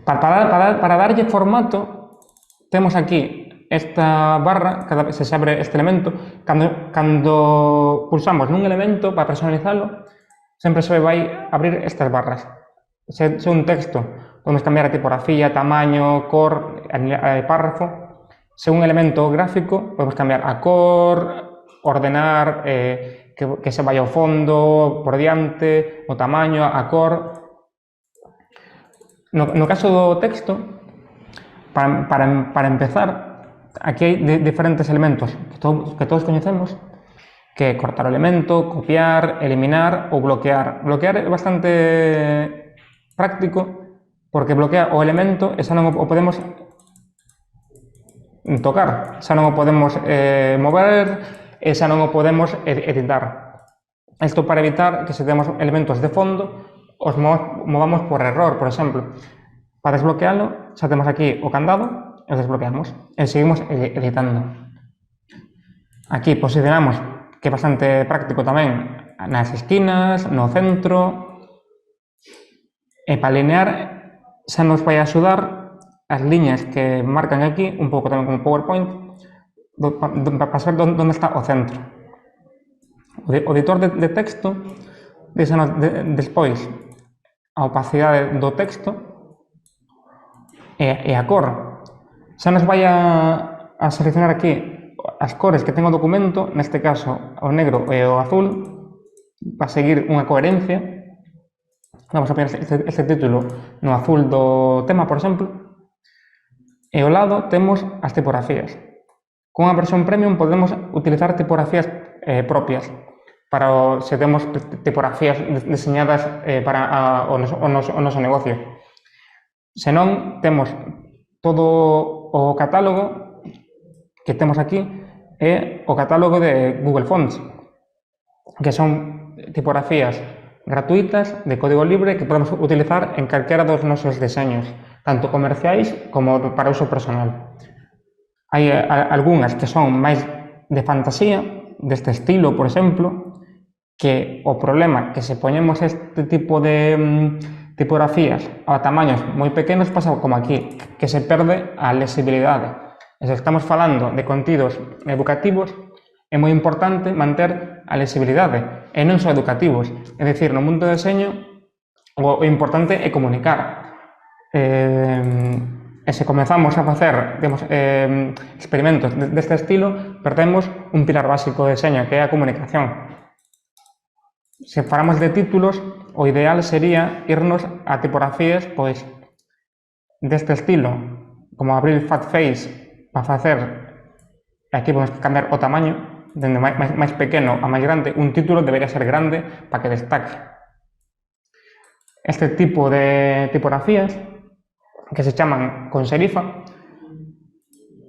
Para darlle formato, temos aquí esta barra, cada vez se abre este elemento, cando pulsamos nun elemento para personalizarlo, sempre se vai abrir estas barras. Se un texto, podemos cambiar a tipografía, tamaño, cor, párrafo. Se un elemento gráfico, podemos cambiar a cor, ordenar, que se vaya ao fondo, por diante, o tamaño, a cor. No caso do texto, para empezar, aquí hai diferentes elementos que todos coñecemos, que é cortar o elemento, copiar, eliminar ou bloquear. Bloquear é bastante práctico porque bloquea o elemento e xa non o podemos tocar, xa non o podemos mover e xa non o podemos editar. Isto para evitar que se temos elementos de fondo os movamos por error, por exemplo. Para desbloquealo, xa temos aquí o candado, e o desbloqueamos e seguimos editando. Aquí posicionamos, que é bastante práctico tamén, nas esquinas, no centro, e para alinear xa nos vai axudar as liñas que marcan aquí, un pouco tamén como PowerPoint, para saber onde está o centro. O editor de texto deixanos despois a opacidade do texto e a cor. Xa nos vai a seleccionar aquí as cores que ten o documento, neste caso o negro e o azul, para seguir unha coherencia. Vamos a poner este título no azul do tema, por exemplo, e ao lado temos as tipografías. Con a versión premium podemos utilizar tipografías propias, para se temos tipografías diseñadas para o noso negocio. Se non, temos todo o catálogo que temos aquí é o catálogo de Google Fonts, que son tipografías gratuitas de código libre que podemos utilizar en calquera dos nosos deseños, tanto comerciais como para uso personal. Hai algunhas que son máis de fantasía, deste estilo, por exemplo, que o problema que se poñemos este tipo de tipografías a tamaños moi pequenos pasa como aquí, que se perde a lexibilidade. E se estamos falando de contidos educativos, é moi importante manter a lexibilidade, e non só educativos. É dicir, no mundo do deseño, o importante é comunicar. E se comezamos a facer experimentos deste estilo, perdemos un pilar básico do deseño, que é a comunicación. se falamos de títulos, o ideal sería irnos a tipografías pois deste estilo, como Abril Fat Face, para facer, aquí vamos a cambiar o tamaño, dende máis pequeno a máis grande. Un título debería ser grande para que destaque. Este tipo de tipografías, que se chaman con serifa,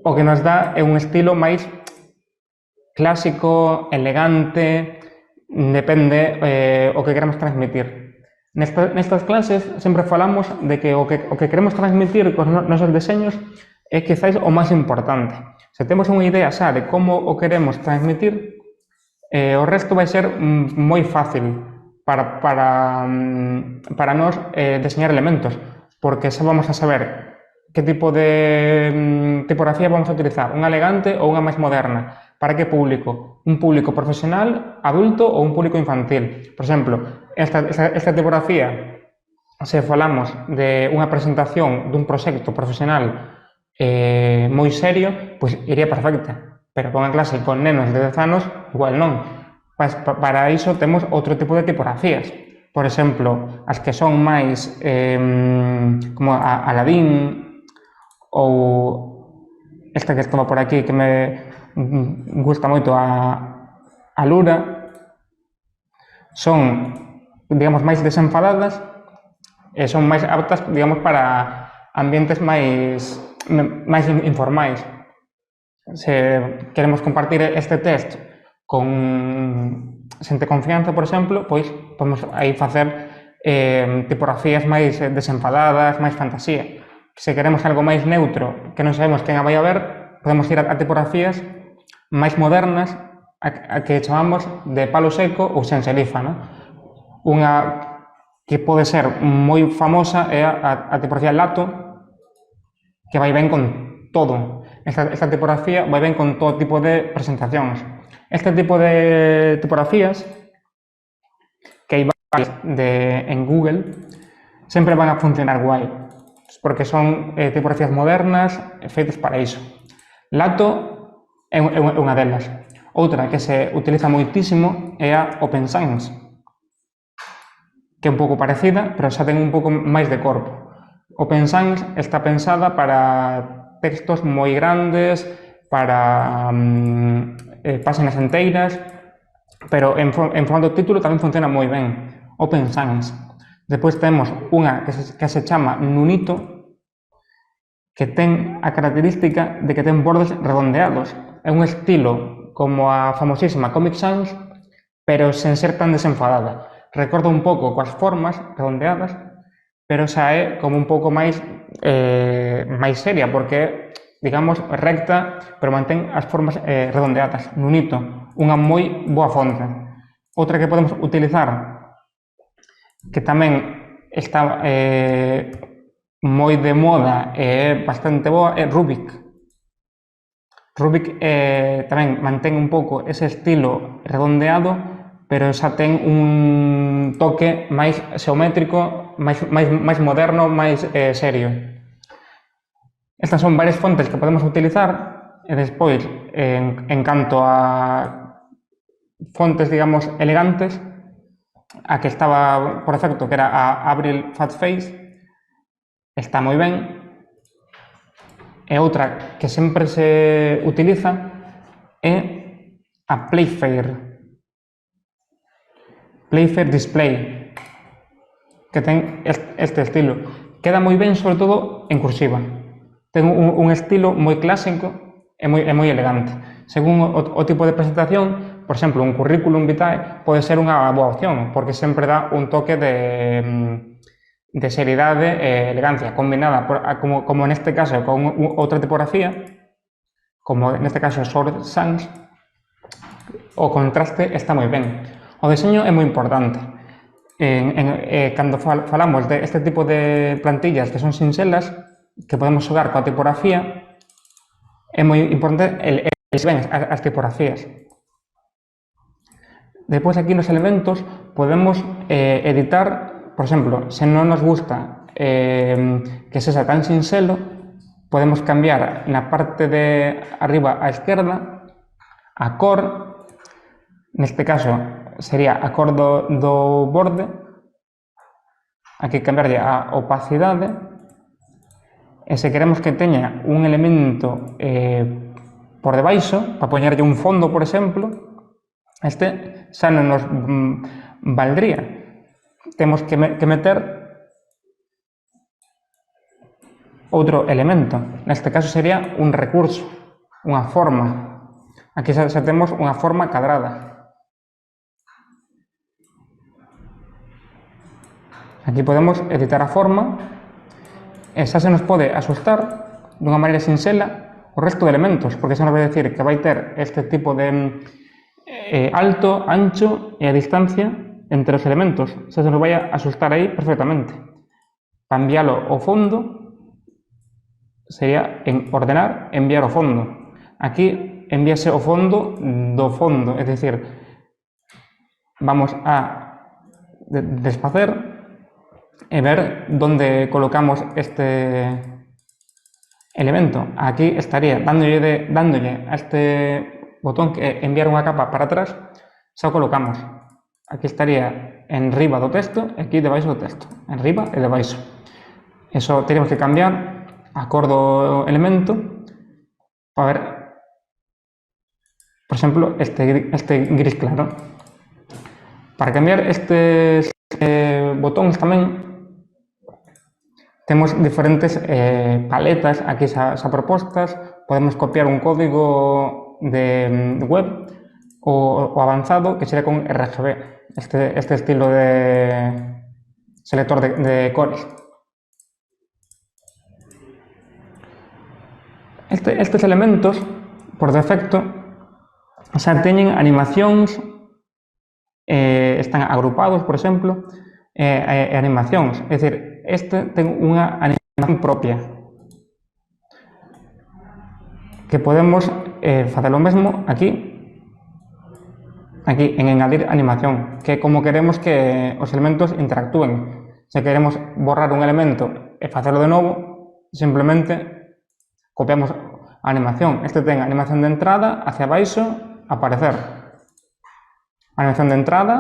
o que nos dá é un estilo máis clásico, elegante, depende o que queremos transmitir. Nestas clases sempre falamos de que o que queremos transmitir cos nosos deseños é quizáis o máis importante. Se temos unha idea xa de como o queremos transmitir, o resto vai ser moi fácil para nós deseñar elementos, porque xa vamos a saber que tipo de tipografía vamos a utilizar, unha elegante ou unha máis moderna. Para que público? Un público profesional, adulto ou un público infantil. Por exemplo, esta tipografía, se falamos de unha presentación dun proxecto profesional moi serio, pois iría perfecta. Pero para unha clase con nenos de 10 anos, igual non. Para iso temos outro tipo de tipografías. Por exemplo, as que son máis como a Aladín, ou esta que estaba por aquí que me gusta moito, a Lura, son, digamos, máis desenfadadas e son máis aptas, digamos, para ambientes máis informais. Se queremos compartir este test con xente de confianza, por exemplo, pois podemos aí facer tipografías máis desenfadadas, máis fantasía. Se queremos algo máis neutro, que non sabemos quen a vai a ver, podemos ir a tipografías máis modernas, a que chamamos de palo seco ou sen serifa, non? Unha que pode ser moi famosa é a tipografía Lato, que vai ben con todo. Esta tipografía vai ben con todo tipo de presentacións. Este tipo de tipografías, que hai varias en Google, sempre van a funcionar guai, porque son tipografías modernas feitas para iso. Lato é unha delas. Outra que se utiliza moitísimo é a Open Sans, que é un pouco parecida, pero xa ten un pouco máis de corpo. Open Sans está pensada para textos moi grandes, para páxinas enteiras, pero en formato título tamén funciona moi ben. Open Sans. Depois temos unha que se chama Nunito, que ten a característica de que ten bordes redondeados. É un estilo como a famosísima Comic Sans, pero sen ser tan desenfadada. Recorda un pouco coas formas redondeadas, pero xa é como un pouco máis seria, porque digamos, recta, pero mantén as formas redondeadas. Nunito, unha moi boa fonte. Outra que podemos utilizar, que tamén está moi de moda e bastante boa, é Rubik. Rubik tamén mantén un pouco ese estilo redondeado, pero xa ten un toque máis xeométrico, máis moderno, máis serio. Estas son varias fontes que podemos utilizar, e despois, en canto a fontes, digamos, elegantes, a que estaba por defecto, que era a Abril Fat Face, está moi ben. E outra que sempre se utiliza é a Playfair. Playfair Display, que ten este estilo. Queda moi ben, sobre todo, en cursiva. Ten un estilo moi clásico e moi elegante. Según o tipo de presentación, por exemplo, un currículum vitae pode ser unha boa opción, porque sempre dá un toque de seriedade e elegancia, combinada, como neste caso, con outra tipografía, como neste caso Sword Sans, o contraste está moi ben. O deseño é moi importante. Cando falamos deste tipo de plantillas que son sinxelas, que podemos xogar coa tipografía, é moi importante ben as tipografías. Depois, aquí nos elementos, podemos editar, por exemplo, se non nos gusta que sexa tan sinxelo, podemos cambiar na parte de arriba á esquerda a cor, neste caso, sería a cor do borde, aquí cambiarlle a opacidade, e se queremos que teña un elemento por debaixo, para poñerlle un fondo, por exemplo, este xa non nos valdría. Temos que meter outro elemento. Neste caso sería un recurso, unha forma. Aquí xa temos unha forma cadrada. Aquí podemos editar a forma e xa se nos pode asustar dunha maneira sinxela o resto de elementos, porque xa nos vai dicir que vai ter este tipo de alto, ancho e a distancia entre os elementos. Xa se nos vai a asustar aí perfectamente. Para enviálo ao fondo sería en ordenar, enviar ao fondo. Aquí envíase ao fondo do fondo, é dicir, vamos a desfacer e ver onde colocamos este elemento. Aquí estaría dándolle a este botón que enviar unha capa para atrás, xa o colocamos. Aquí estaría en riba do texto e aquí debaixo do texto, en riba e debaixo. Eso teríamos que cambiar a cor do elemento para ver, por exemplo, este gris claro. Para cambiar estes botóns tamén temos diferentes paletas aquí xa propostas. Podemos copiar un código de web o avanzado, que sería con RGB, este estilo de selector de cores. Estes elementos, por defecto, xa teñen animacións, están agrupados, por exemplo, animacións, é dicir, este ten unha animación propia, que podemos facer o mesmo aquí en engadir animación, que é como queremos que os elementos interactúen. Se queremos borrar un elemento e facelo de novo, simplemente copiamos a animación. Este ten animación de entrada, hacia baixo, aparecer. Animación de entrada,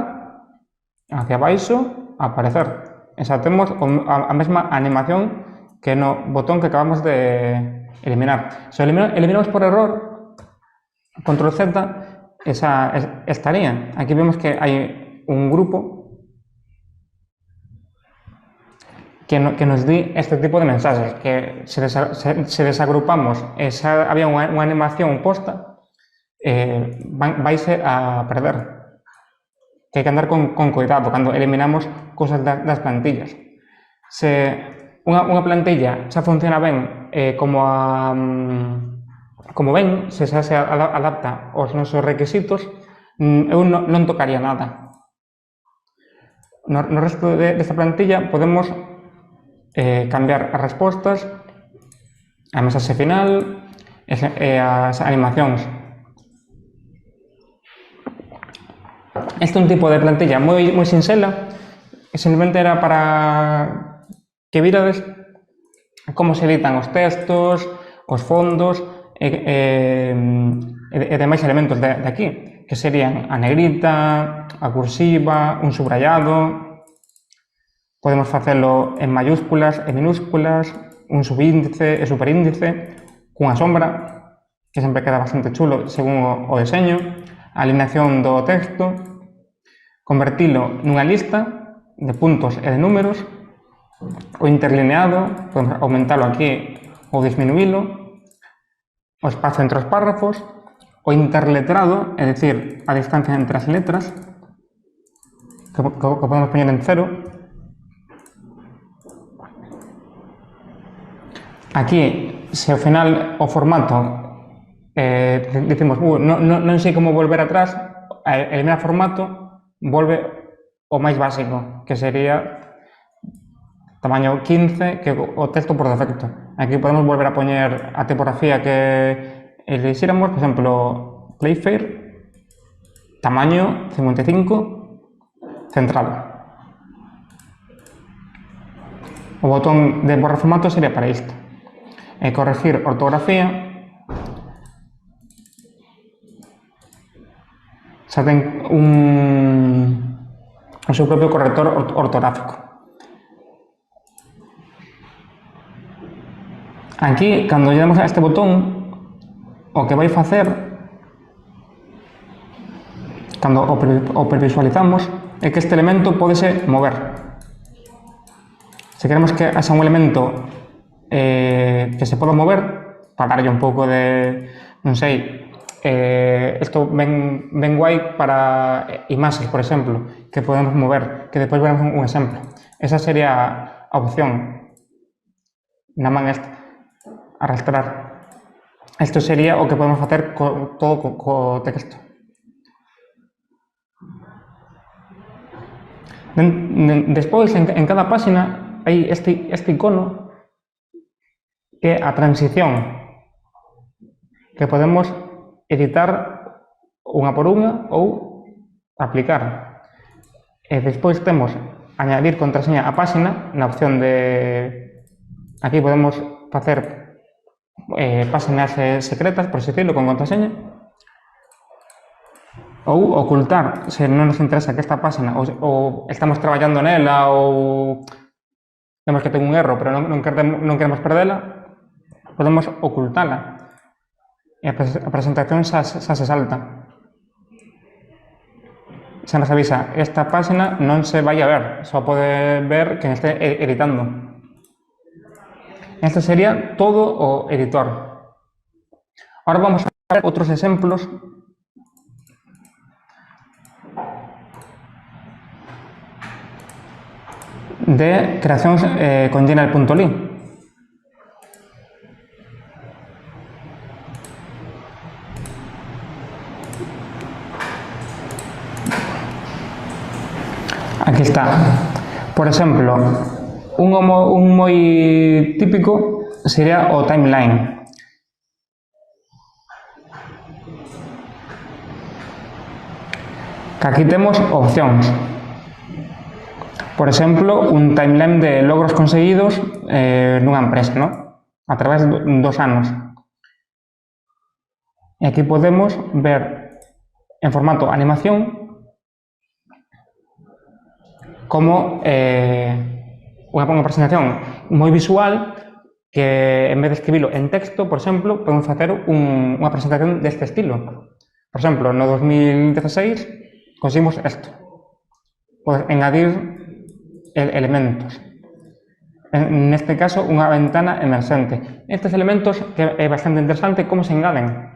hacia baixo, aparecer. E xa temos a mesma animación que no botón que acabamos de eliminar. Se eliminamos por error, control Z, esa estaría. Aquí vemos que hai un grupo que nos di este tipo de mensaxes, que se desagrupamos e xa había unha animación posta, vaise a perder. Que hai que andar con cuidado cando eliminamos cosas das plantillas. Se unha plantilla xa funciona ben como ven, se xa se adapta aos nosos requisitos, eu non tocaría nada. No resto desta plantilla podemos cambiar as respostas, a mensaxe final e as animacións. Este é un tipo de plantilla moi sinxela, que simplemente era para que virades como se editan os textos, os fondos e demais elementos de aquí, que serían a negrita, a cursiva, un subrayado. Podemos facelo en mayúsculas e minúsculas, un subíndice e superíndice, cunha sombra, que sempre queda bastante chulo según o deseño, a alineación do texto, convertilo nunha lista de puntos e de números, o interlineado, podemos aumentalo aquí ou disminuílo, o espazo entre os párrafos, o interletrado, é dicir, a distancia entre as letras, que podemos poñer en 0. Aquí, se ao final o formato dicimos, non sei como volver atrás, a eliminar formato, volve o máis básico, que sería tamaño 15, que é o texto por defecto. Aquí podemos volver a poñer a tipografía que elixíramos, por exemplo, Playfair, tamaño 55, centrado. O botón de borrar formato sería para isto. E corregir ortografía, xa ten o seu propio corrector ortográfico. Aquí, cando lle damos a este botón, o que vai facer, cando o previsualizamos, é que este elemento pódese mover. Se queremos que haxa un elemento que se poda mover, para darlle un pouco de, non sei, isto ben guai para imaxes, por exemplo, que podemos mover, que depois veremos un exemplo. Esa sería a opción. Na man esta, arrastrar. Isto sería o que podemos facer todo co texto. Despois, en cada páxina, hai este icono que é a transición, que podemos editar unha por unha ou aplicar. E despois temos añadir contraseña á páxina, na opción de... Aquí podemos facer páxinas secretas, por así decirlo, con contraseña, ou ocultar, se non nos interesa que esta páxina ou estamos traballando nela ou vemos que ten un erro, pero non queremos perdela, podemos ocultala. E a presentación xa se salta. Xa nos avisa, esta páxina non se vai a ver, só pode ver quen este editando. Este sería todo o editor. Ahora vamos a ver outros exemplos de creacións con Gmail.ly. Aquí está. Por exemplo, un moi típico sería o timeline. Que aquí temos opcións. Por exemplo, un timeline de logros conseguidos nunha empresa, ¿no? A través dos anos. E aquí podemos ver en formato animación como unha presentación moi visual que, en vez de escribilo en texto, por exemplo, podemos facer unha presentación deste estilo. Por exemplo, no 2016 conseguimos isto. Podes engadir elementos. Neste caso, unha ventana emerxente. Estes elementos, que é bastante interesante, como se engaden.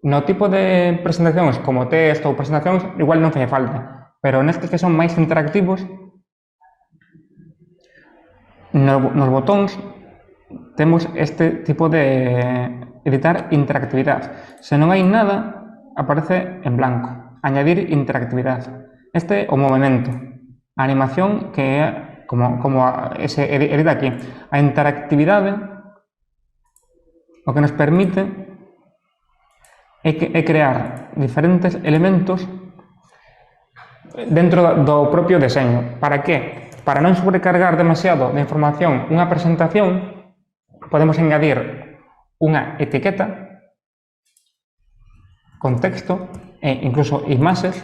No tipo de presentacións, como texto ou presentacións, igual non fai falta. Pero nestes que son máis interactivos, nos botóns temos este tipo de editar interactividade. Se non hai nada, aparece en blanco. Añadir interactividade. Este é o movimento. A animación que é como se edita aquí. A interactividade o que nos permite é crear diferentes elementos dentro do propio deseño. Para que? Para non sobrecargar demasiado de información unha presentación, podemos engadir unha etiqueta con texto e incluso imaxes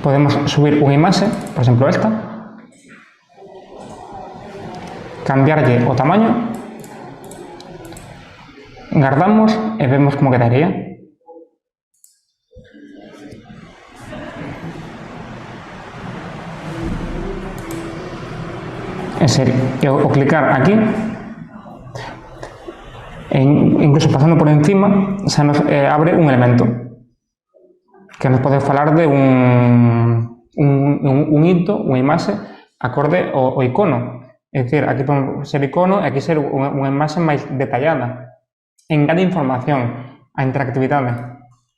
podemos subir unha imaxe, por exemplo esta, cambiarlle o tamaño, guardamos e vemos como quedaría. En serio, o clicar aquí, e incluso pasando por encima, se nos abre un elemento que nos pode falar de un hito, unha imaxe acorde ao icono. É dicir, aquí podemos ser icono e aquí ser unha imaxe máis detallada. Engade información a interactividade.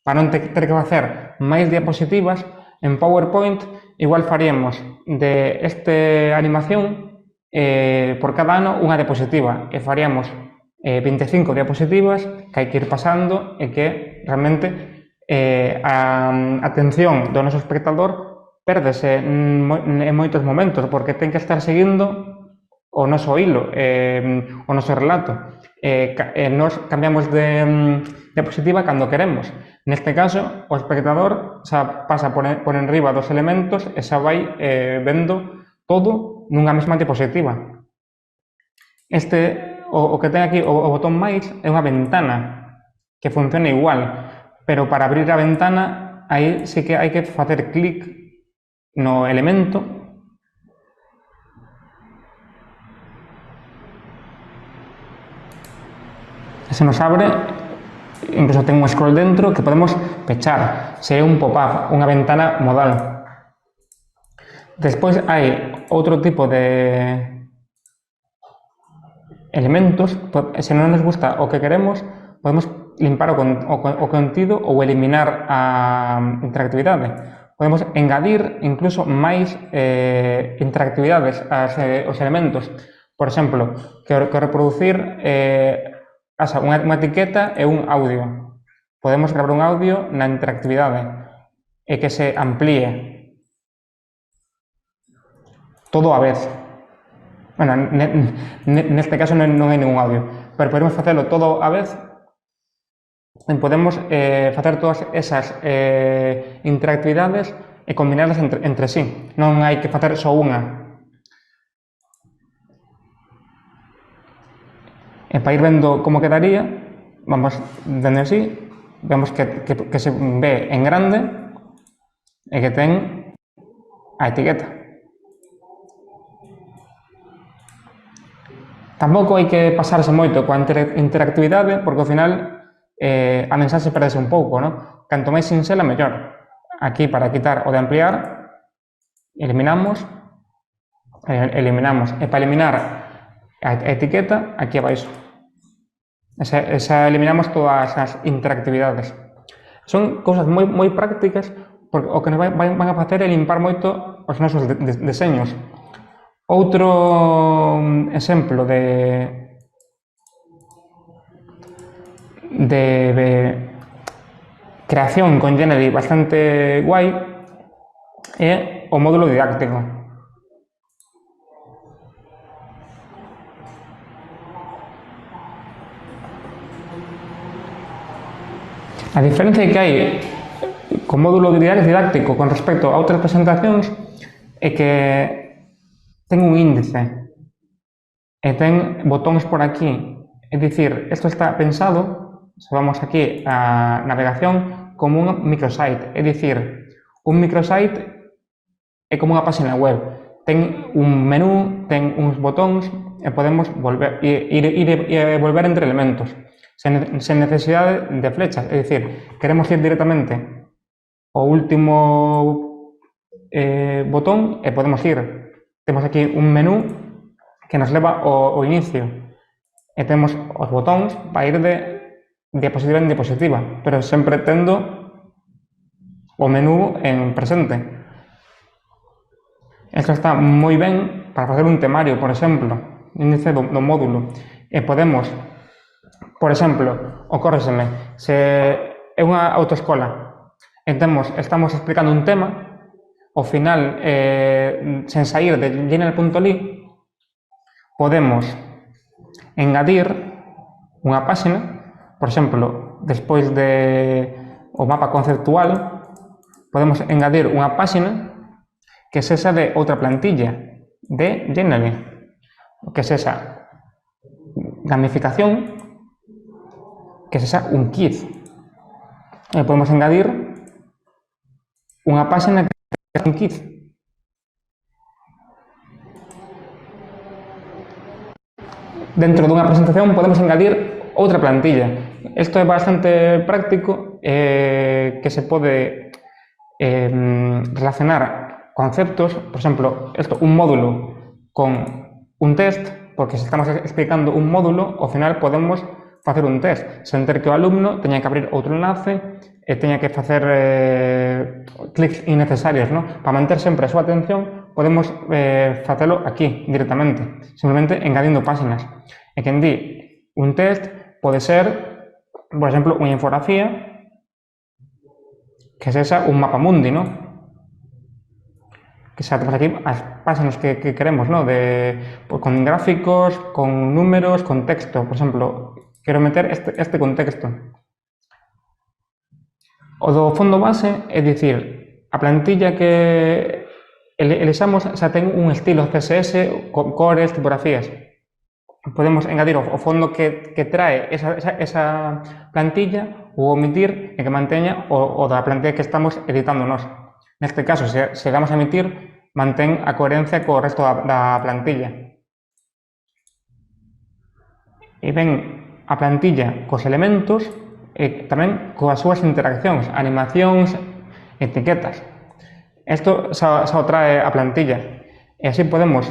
Para non ter que facer máis diapositivas, en PowerPoint igual faríamos de esta animación por cada ano unha diapositiva e faríamos 25 diapositivas que hai que ir pasando e que realmente a atención do noso espectador pérdese en moitos momentos porque ten que estar seguindo o noso hilo, o noso relato. Nos cambiamos de diapositiva cando queremos. Neste caso, o espectador xa pasa por enriba dos elementos e xa vai vendo todo nunha mesma diapositiva. O que ten aquí o botón máis é unha ventana que funciona igual, pero para abrir a ventana aí sí que hai que facer clic no elemento e se nos abre, incluso ten un scroll dentro que podemos pechar, sería un pop-up, unha ventana modal. Despois hai outro tipo de elementos, se non nos gusta o que queremos, podemos limpar o contido ou eliminar a interactividade. Podemos engadir incluso máis interactividades aos elementos. Por exemplo, que reproducir unha etiqueta e un audio. Podemos gravar un audio na interactividade e que se amplíe todo a vez. Bueno, neste caso non hai ningún audio, pero podemos facelo todo a vez e podemos facer todas esas interactividades e combinarlas entre sí. Non hai que facer só unha. E para ir vendo como quedaría, vamos dende así, vemos que se ve en grande e que ten a etiqueta. Tampouco hai que pasarse moito coa interactividade, porque ao final a mensaxe perdese un pouco, non? Canto máis sinxela, mellor. Aquí, para quitar o de ampliar, eliminamos, e para eliminar a etiqueta, aquí abaixo. Eliminamos todas as interactividades. Son cousas moi prácticas, porque o que nos van a facer é limpar moito os nosos deseños. Outro exemplo de creación con Gennady bastante guai é o módulo didáctico. A diferencia que hai co módulo didáctico con respecto a outras presentacións é que ten un índice e ten botóns por aquí. É dicir, isto está pensado, se vamos aquí a navegación, como un microsite. É dicir, un microsite é como unha página web. Ten un menú, ten uns botóns e podemos ir e volver entre elementos sen necesidade de flechas. É dicir, queremos ir directamente ao último botón e podemos ir. Temos aquí un menú que nos leva ao inicio e temos os botóns para ir de diapositiva en diapositiva, pero sempre tendo o menú en presente. Isto está moi ben para facer un temario, por exemplo, índice do módulo. E podemos, por exemplo, ocórreseme, se é unha autoescola e estamos explicando un tema, ao final, sen sair de Gennady.ly, podemos engadir unha páxina, por exemplo, despois o mapa conceptual, podemos engadir unha páxina que sexa de outra plantilla de Gennady, que sexa gamificación, que sexa un quiz. E podemos engadir unha páxina que sexa un quiz. Dentro dunha presentación podemos engadir outra plantilla. Isto é bastante práctico, que se pode relacionar conceptos, por exemplo, un módulo con un test, porque se estamos explicando un módulo, ao final podemos facer un test, sen ter que o alumno teña que abrir outro enlace e teña que facer clics innecesarios, non? Para manter sempre a súa atención, podemos facelo aquí, directamente, simplemente engadindo páxinas. E quen di, un test pode ser, por exemplo, unha infografía que sexa un mapa mundi, non? que saltemos aquí as páxinas que queremos, ¿no? Con gráficos, con números, con texto. Por exemplo, quero meter este contexto. O do fondo base é dicir, a plantilla que elixamos xa ten un estilo CSS, con cores, tipografías. Podemos engadir o fondo que trae esa plantilla ou omitir e que manteña o da plantilla que estamos editando nós. Neste caso, se damos a emitir, mantén a coherencia co resto da plantilla. E ven a plantilla cos elementos e tamén coas súas interaccións, animacións, etiquetas. Isto xa o trae a plantilla. E así podemos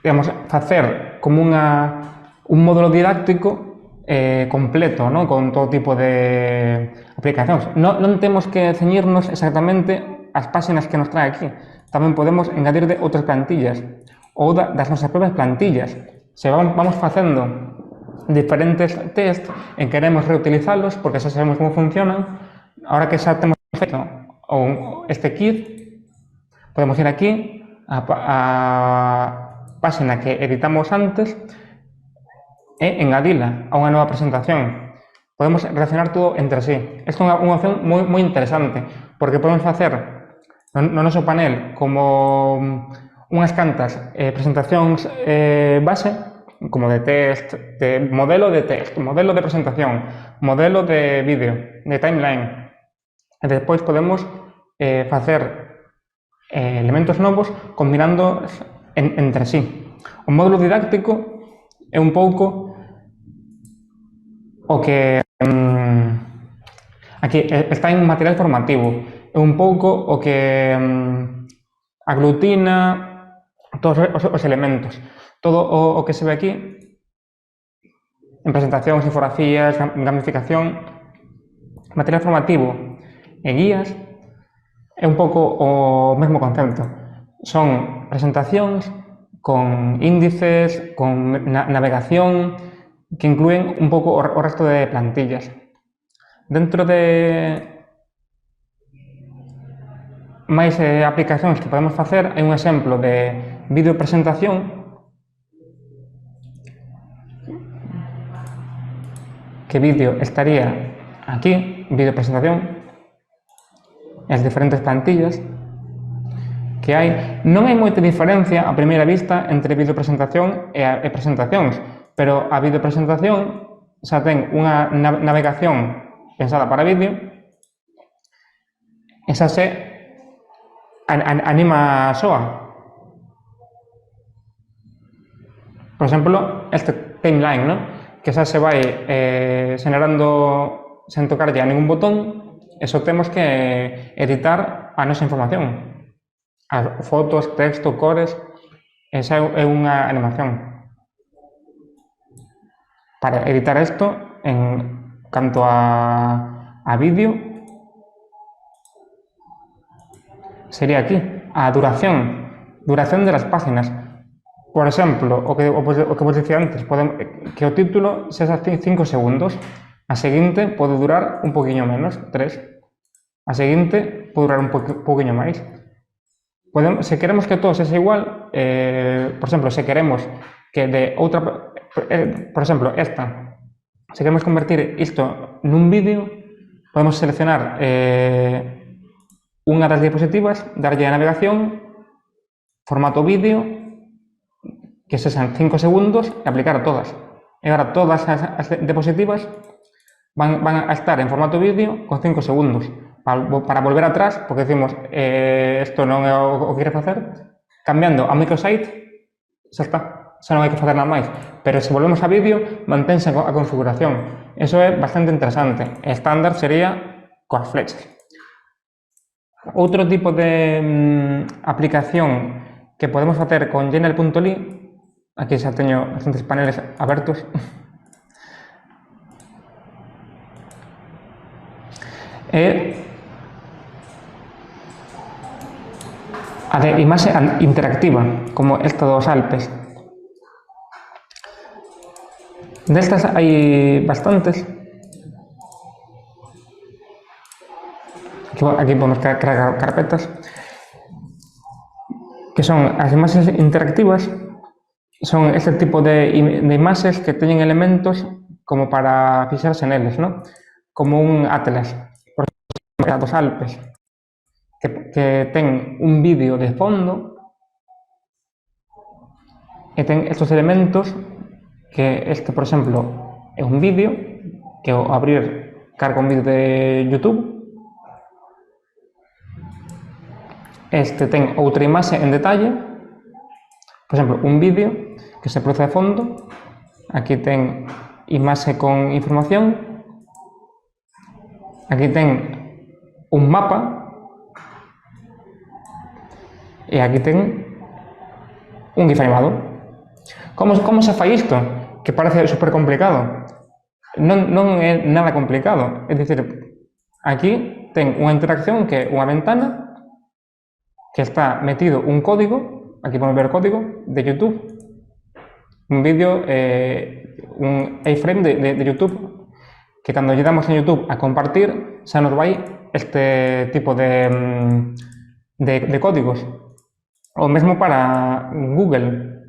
digamos, facer como un módulo didáctico completo, ¿no? Con todo tipo de aplicacións. Non temos que ceñirnos exactamente as páxinas que nos trae aquí. Tamén podemos engadir de outras plantillas ou das nosas propias plantillas. Se vamos facendo diferentes test e queremos reutilizalos porque xa sabemos como funcionan, ahora que xa temos feito este kit, podemos ir aquí a páxina que editamos antes e engadila a unha nova presentación. Podemos relacionar todo entre sí. Isto é unha opción moi interesante, porque podemos facer no noso panel como unhas cantas presentacións base, como de test, de modelo de test, modelo de presentación, modelo de vídeo, de timeline. E despois podemos facer elementos novos combinando entre sí. O módulo didáctico é un pouco o que aquí está en material formativo, é un pouco o que aglutina todos os elementos. Todo o que se ve aquí en presentacións, infografías, gamificación, material formativo e guías é un pouco o mesmo concepto. Son presentacións con índices, con navegación, que inclúen un pouco o resto de plantillas. Dentro de máis aplicacións que podemos facer, hai un exemplo de vídeo presentación que vídeo estaría aquí, vídeo presentación, as diferentes plantillas que hai. Non hai moita diferencia a primeira vista entre vídeo presentación e presentacións, pero a vídeo presentación xa ten unha navegación pensada para vídeo e xa se anima soa. Por exemplo, este timeline, ¿no? Que xa se vai generando sen tocarlle a ningún botón e só temos que editar a nosa información. As fotos, texto, cores, esa é unha animación. Para editar isto, en canto a vídeo, sería aquí, a duración de las páginas. Por exemplo, o que vos dicía antes, que o título sexa 5 segundos, a seguinte pode durar un poquinho menos, 3. A seguinte pode durar un poquinho máis. Se queremos que todo sexa igual, por exemplo, se queremos que de outra, por exemplo, esta, se queremos convertir isto nun vídeo, podemos seleccionar unha das diapositivas, darlle a navegación, formato vídeo, que sexan 5 segundos e aplicar a todas. E agora todas as diapositivas van a estar en formato vídeo con 5 segundos. Para volver atrás, porque decimos isto non é o que quere facer, cambiando a microsite, xa está, xa non hai que facer nada máis. Pero se volvemos a vídeo, mantense a configuración. Eso é bastante interesante. Estándar sería coas flechas. Outro tipo de aplicación que podemos facer con Journal.ly, aquí xa teño bastantes paneles abertos, é a de imaxe interactiva, como esta dos Alpes. Destas hai bastantes. Aquí podemos crear carpetas, que son as imaxes interactivas. Son este tipo de imaxes que teñen elementos como para fixarse neles, ¿no? Como un atlas, por exemplo, dos Alpes, que ten un vídeo de fondo e ten estos elementos que por exemplo, é un vídeo que ao abrir carga un vídeo de YouTube. Este ten outra imaxe en detalle, por exemplo, un vídeo que se produce de fondo. Aquí ten imaxe con información. Aquí ten un mapa. E aquí ten un GIF animado. Como se fai isto? Que parece super complicado. Non é nada complicado. É dicir, aquí ten unha interacción que é unha ventana que está metido un código, aquí podemos ver o código de YouTube, un vídeo, un iframe de YouTube, que cando lle damos en YouTube a compartir, xa nos vai este tipo de códigos. O mesmo para Google,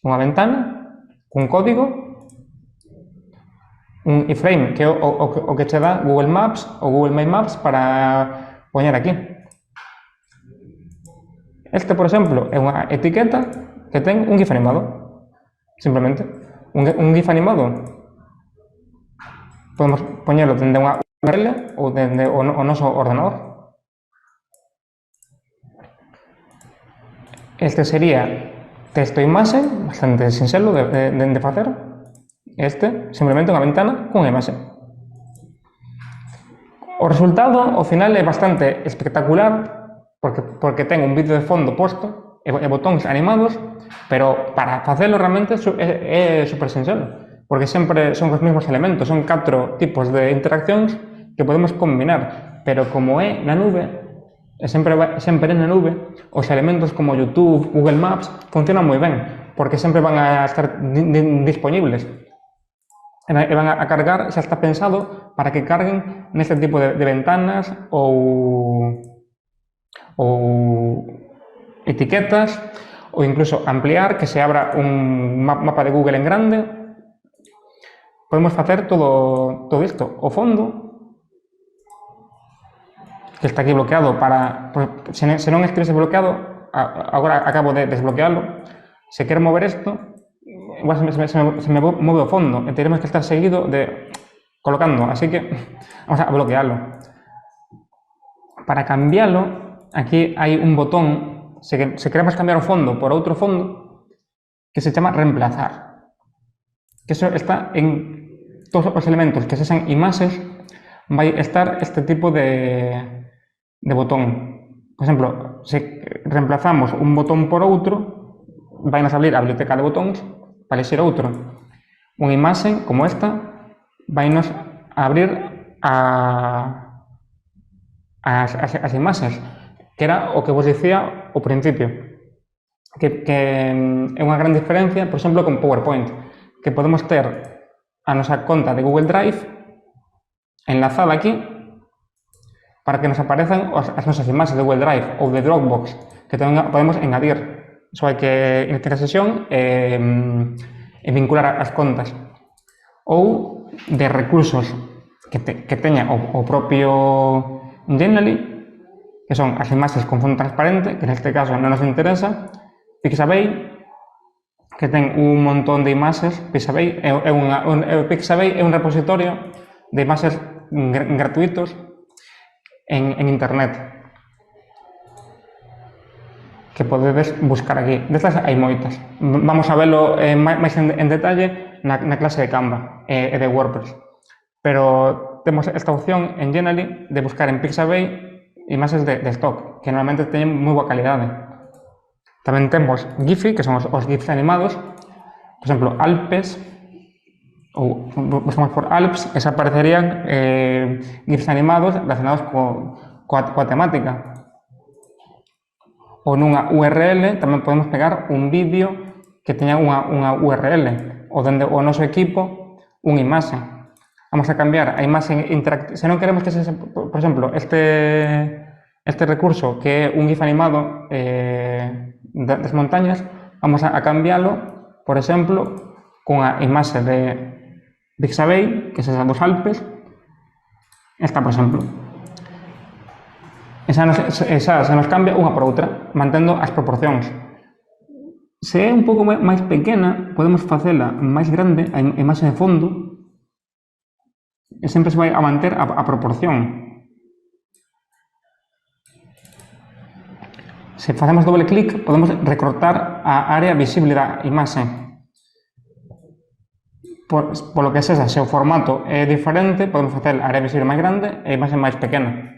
unha ventana, un código, un iframe, que é o que che dá Google Maps ou Google My Maps para poñer aquí. Este, por exemplo, é unha etiqueta que ten un GIF animado, simplemente. Un GIF animado podemos poñerlo dende unha URL ou dende o noso ordenador. Este sería texto e imaxe, bastante sinxelo de facer. Este, simplemente unha ventana cunha imaxe. O resultado, ao final, é bastante espectacular, porque ten un vídeo de fondo posto e botóns animados, pero para facelo realmente é super sinxelo, porque sempre son os mesmos elementos, son 4 tipos de interaccións que podemos combinar, pero como é na nube, sempre é na nube, os elementos como YouTube, Google Maps, funcionan moi ben, porque sempre van a estar disponibles. E van a cargar, xa está pensado para que carguen neste tipo de ventanas ou etiquetas, ou incluso ampliar, que se abra un mapa de Google en grande. Podemos facer todo isto. O fondo, que está aquí bloqueado se non estivese bloqueado, agora acabo de desbloquearlo. Se quero mover isto, igual se me move o fondo, e teremos que estar seguido colocando, así que vamos a bloquearlo. Para cambiarlo, aquí hai un botón, se queremos cambiar o fondo por outro fondo, que se chama reemplazar. Que eso está en todos os elementos que sexan imaxes, vai estar este tipo de botón. Por exemplo, se reemplazamos un botón por outro, vai nos abrir a biblioteca de botóns para elixir outro. Unha imaxe como esta vai nos abrir as imaxes, que era o que vos dicía ao principio, que é unha gran diferencia, por exemplo, con PowerPoint, que podemos ter a nosa conta de Google Drive enlazada aquí para que nos aparezan as nosas imaxes de Google Drive ou de Dropbox, que tamén podemos engadir. Só hai que iniciar a sesión e vincular as contas. Ou de recursos que teña o propio Genially, que son as imaxes con fondo transparente, que neste caso non nos interesa. Pixabay, que ten un montón de imaxes. Pixabay é un repositorio de imaxes gratuitos en internet, que podedes buscar aquí. Destas hai moitas. Vamos a velo máis en detalle na clase de Canva e de WordPress. Pero temos esta opción en Genially de buscar en Pixabay imaxes de stock, que normalmente teñen moi boa calidade. Tamén temos Giphy, que son os GIFs animados. Por exemplo, Alpes, ou buscamos por Alps, e aparecerían GIFs animados relacionados coa temática. Ou nunha URL tamén podemos pegar un vídeo que teña unha URL, ou dende o noso equipo unha imaxe. Vamos a cambiar a imaxe interactiva. Se non queremos que se, por exemplo, este recurso que é un GIF animado das montañas, vamos a cambialo, por exemplo, con a imaxe de Pixabay, que é esa dos Alpes, esta, por exemplo. Esa se nos cambia unha por outra, mantendo as proporcións. Se é un pouco máis pequena, podemos facela máis grande, a imaxe de fondo, e sempre se vai a manter a proporción. Se facemos doble clic, podemos recortar a área visible da imaxe. Polo que sexa, se o formato é diferente, podemos facer a área visible máis grande e a imaxe máis pequena.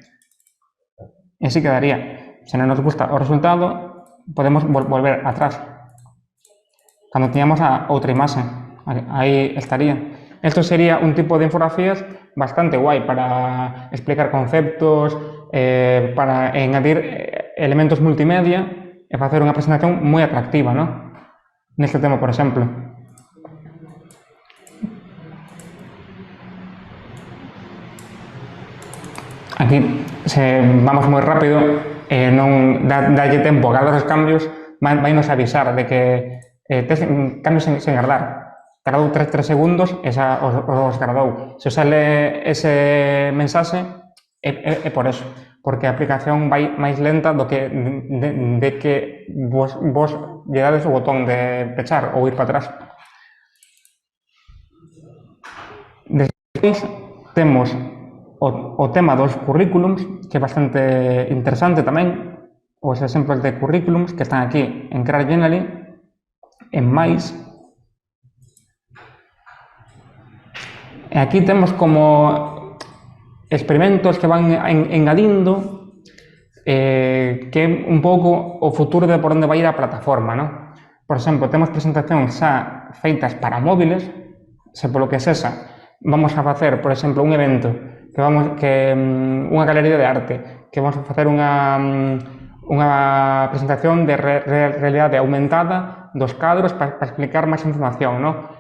E así quedaría. Se non nos gusta o resultado, podemos volver atrás. Cando tiñamos a outra imaxe, aí estaría. Esto sería un tipo de infografías bastante guai para explicar conceptos, para añadir elementos multimedia e facer unha presentación moi atractiva, ¿no? Neste tema, por exemplo. Aquí, se vamos moi rápido, non dalle tempo a guardar os cambios, vai nos avisar de que tes cambios sen guardar. Tardou 3 segundos e xa os guardou. Se os sale ese mensaxe, é por eso, porque a aplicación vai máis lenta do que de que vos lle dades o botón de pechar ou ir para atrás. Despois temos o tema dos currículums, que é bastante interesante tamén, os exemplos de currículums que están aquí en Crear Genially, en máis. E aquí temos como experimentos que van engadindo, que é un pouco o futuro de por onde vai ir a plataforma, ¿no? Por exemplo, temos presentacións xa feitas para móviles, se polo que sexa, vamos a facer, por exemplo, un evento, unha galería de arte, que vamos a facer unha presentación de realidade aumentada dos cadros para explicar máis información, ¿no?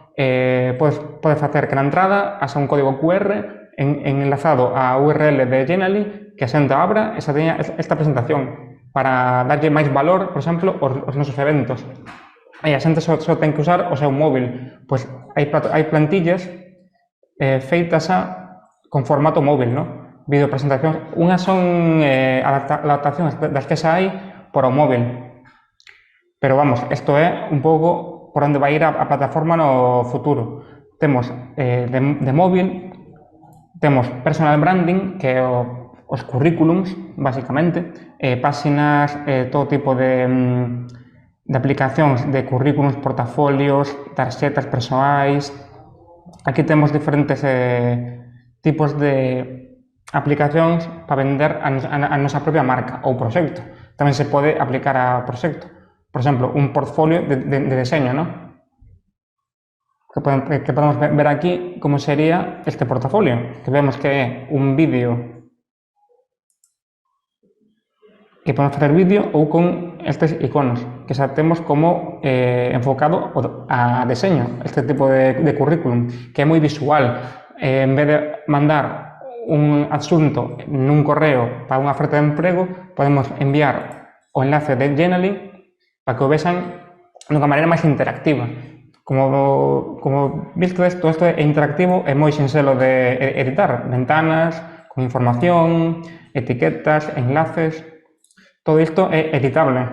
Podes facer que na entrada haxa un código QR enlazado á URL de Genially, que a xente abra e xa teña esta presentación para darlle máis valor, por exemplo, aos nosos eventos. E a xente só ten que usar o seu móvil. Pois hai plantillas feitas con formato móvil, ¿no? Videopresentacións. Unhas son adaptacións das que xa hai por o móvil. Pero vamos, isto é un pouco por onde vai ir a plataforma no futuro. Temos de móvil, temos personal branding, que é os currículums, basicamente, páxinas, todo tipo de aplicacións de currículums, portafolios, tarxetas persoais. Aquí temos diferentes tipos de aplicacións para vender a nosa propia marca ou proxecto. Tamén se pode aplicar a proxecto. Por exemplo, un portfolio de diseño, ¿no? Que podemos ver aquí como sería este portafolio, que vemos que é un vídeo, que podemos facer vídeo ou con estes iconos, que xa temos como enfocado a diseño, este tipo de currículum, que é moi visual. En vez de mandar un asunto nun correo para unha oferta de emprego, podemos enviar o enlace de Genially para que o vexan dunha maneira máis interactiva. Como visto todo isto é interactivo e moi sinxelo de editar. Ventanas, con información, etiquetas, enlaces, todo isto é editable.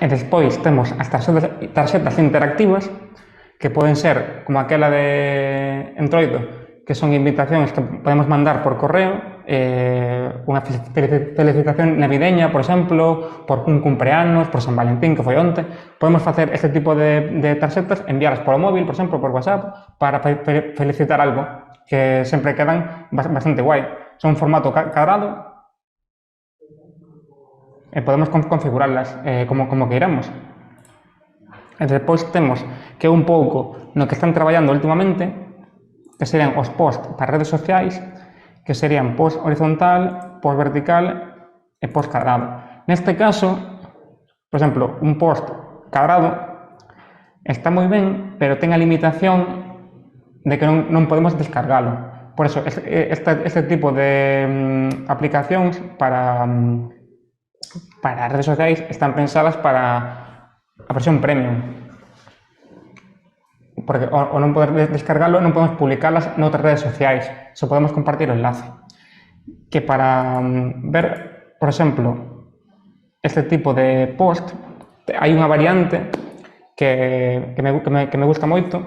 E despois temos as tarxetas interactivas, que poden ser como aquela de Entroido, que son invitacións que podemos mandar por correo, unha felicitación navideña, por exemplo, por un cumpleanos, por San Valentín, que foi onte. Podemos facer este tipo de tarxetas, envialas por móvil, por exemplo, por WhatsApp, para felicitar algo, que sempre quedan bastante guai. Son un formato cadrado e podemos configurarlas como queiramos. E despois temos que un pouco no que están traballando últimamente, que serían os posts para redes sociais, que serían post horizontal, post vertical e post cadrado. Neste caso, por exemplo, un post cadrado está moi ben, pero ten a limitación de que non podemos descargalo. Por eso, este tipo de aplicacións para redes sociais están pensadas para a versión premium. Porque ao non poder descargalo, non podemos publicalas noutras redes sociais, só podemos compartir o enlace. Que para ver, por exemplo, este tipo de post, hai unha variante que me gusta moito,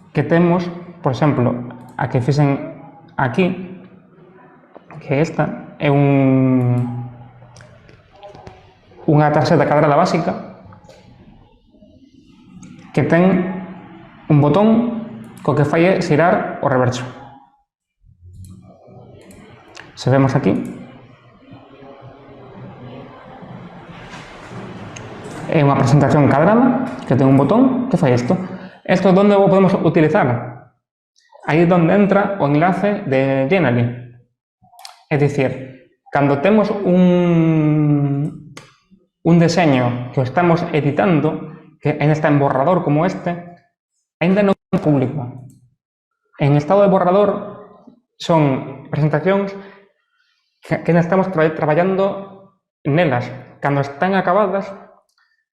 que temos, por exemplo, a que fixen aquí, que esta é unha tarxeta cadrada básica que ten un botón co que fai é xirar o reverso. Se vemos aquí, é unha presentación cadrada que ten un botón que fai isto. Isto onde o podemos utilizar? Aí é onde entra o enlace de Genially. É dicir, cando temos un deseño que o estamos editando, que ainda está en borrador como este, ainda non é público. En estado de borrador son presentacións que ainda estamos traballando nelas. Cando están acabadas,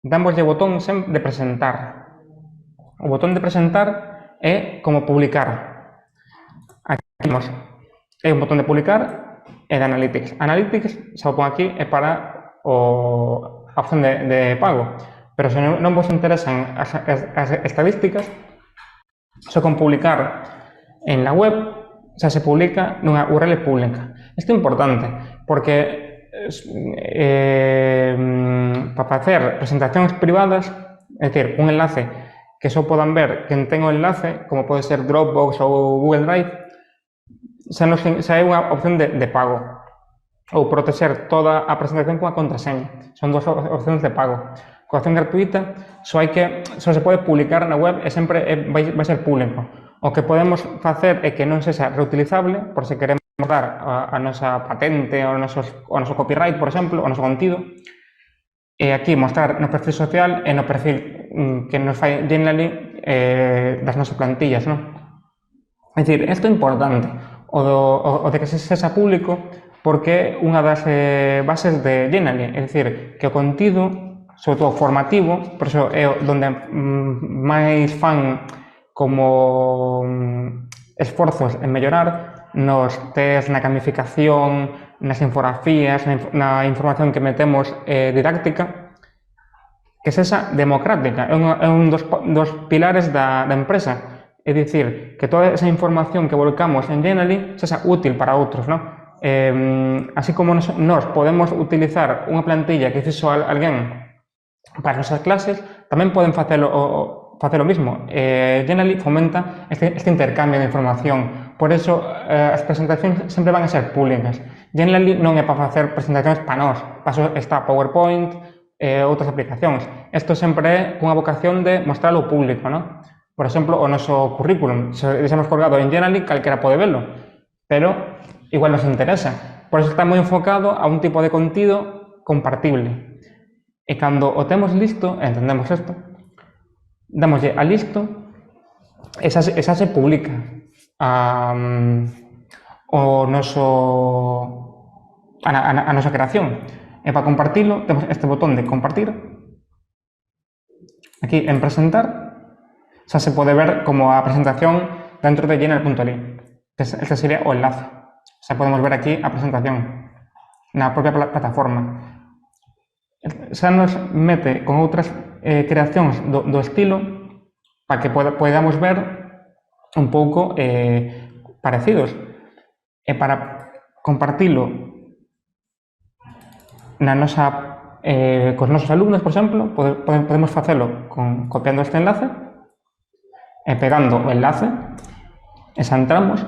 dámoslle o botón de presentar. O botón de presentar é como publicar. Aquí temos un botón de publicar e de Analytics. Analytics, xa o pon aquí, é para a opción de pago. Pero se non vos interesan as estadísticas, só con publicar en la web xa se publica nunha URL pública. Isto é importante porque para facer presentacións privadas, é dicir, un enlace que só podan ver quen ten o enlace, como pode ser Dropbox ou Google Drive, xa é unha opción de pago, ou protexer toda a presentación cunha contraseña. Son dúas opcións de pago. Coa opción gratuita só se pode publicar na web e sempre vai ser público. O que podemos facer é que non sexa reutilizable, por se queremos dar a nosa patente, o noso copyright, por exemplo, o noso contido, e aquí mostrar no perfil social e no perfil que nos fai Genially das nosas plantillas, non? É dicir, isto é importante, o de que se sexa público, porque é unha das bases de Genially, é dicir, que o contido, sobre todo formativo, por iso é onde máis fan como esforzos en mellorar nos test, na gamificación, nas infografías, na información que metemos didáctica, que sexa democrática, é un dos pilares da empresa. É dicir, que toda esa información que volcamos en Genially sexa útil para outros, non? Así como nos podemos utilizar unha plantilla que fixo alguén para as nosas clases, tamén poden facelo o mismo. Genially fomenta este intercambio de información. Por eso, as presentacións sempre van a ser públicas. Genially non é para facer presentacións para nós. Para eso está PowerPoint e outras aplicacións. Isto sempre é cunha vocación de mostralo ao público, non? Por exemplo, o noso currículum. Se deixamos colgado en Genially, calquera pode verlo. Pero igual nos interesa. Por eso está moi enfocado a un tipo de contido compartible. E cando o temos listo, entendemos isto, dámoslle a listo e xa se publica a nosa creación. E para compartilo, temos este botón de compartir. Aquí en presentar, xa se pode ver como a presentación dentro de Genially.ly. Este sería o enlace. Xa podemos ver aquí a presentación na propia plataforma. Xa nos mete con outras creacións do estilo para que podamos ver un pouco parecidos. E para compartilo cos nosos alumnos, por exemplo, podemos facelo copiando este enlace e pegando o enlace e xa entramos.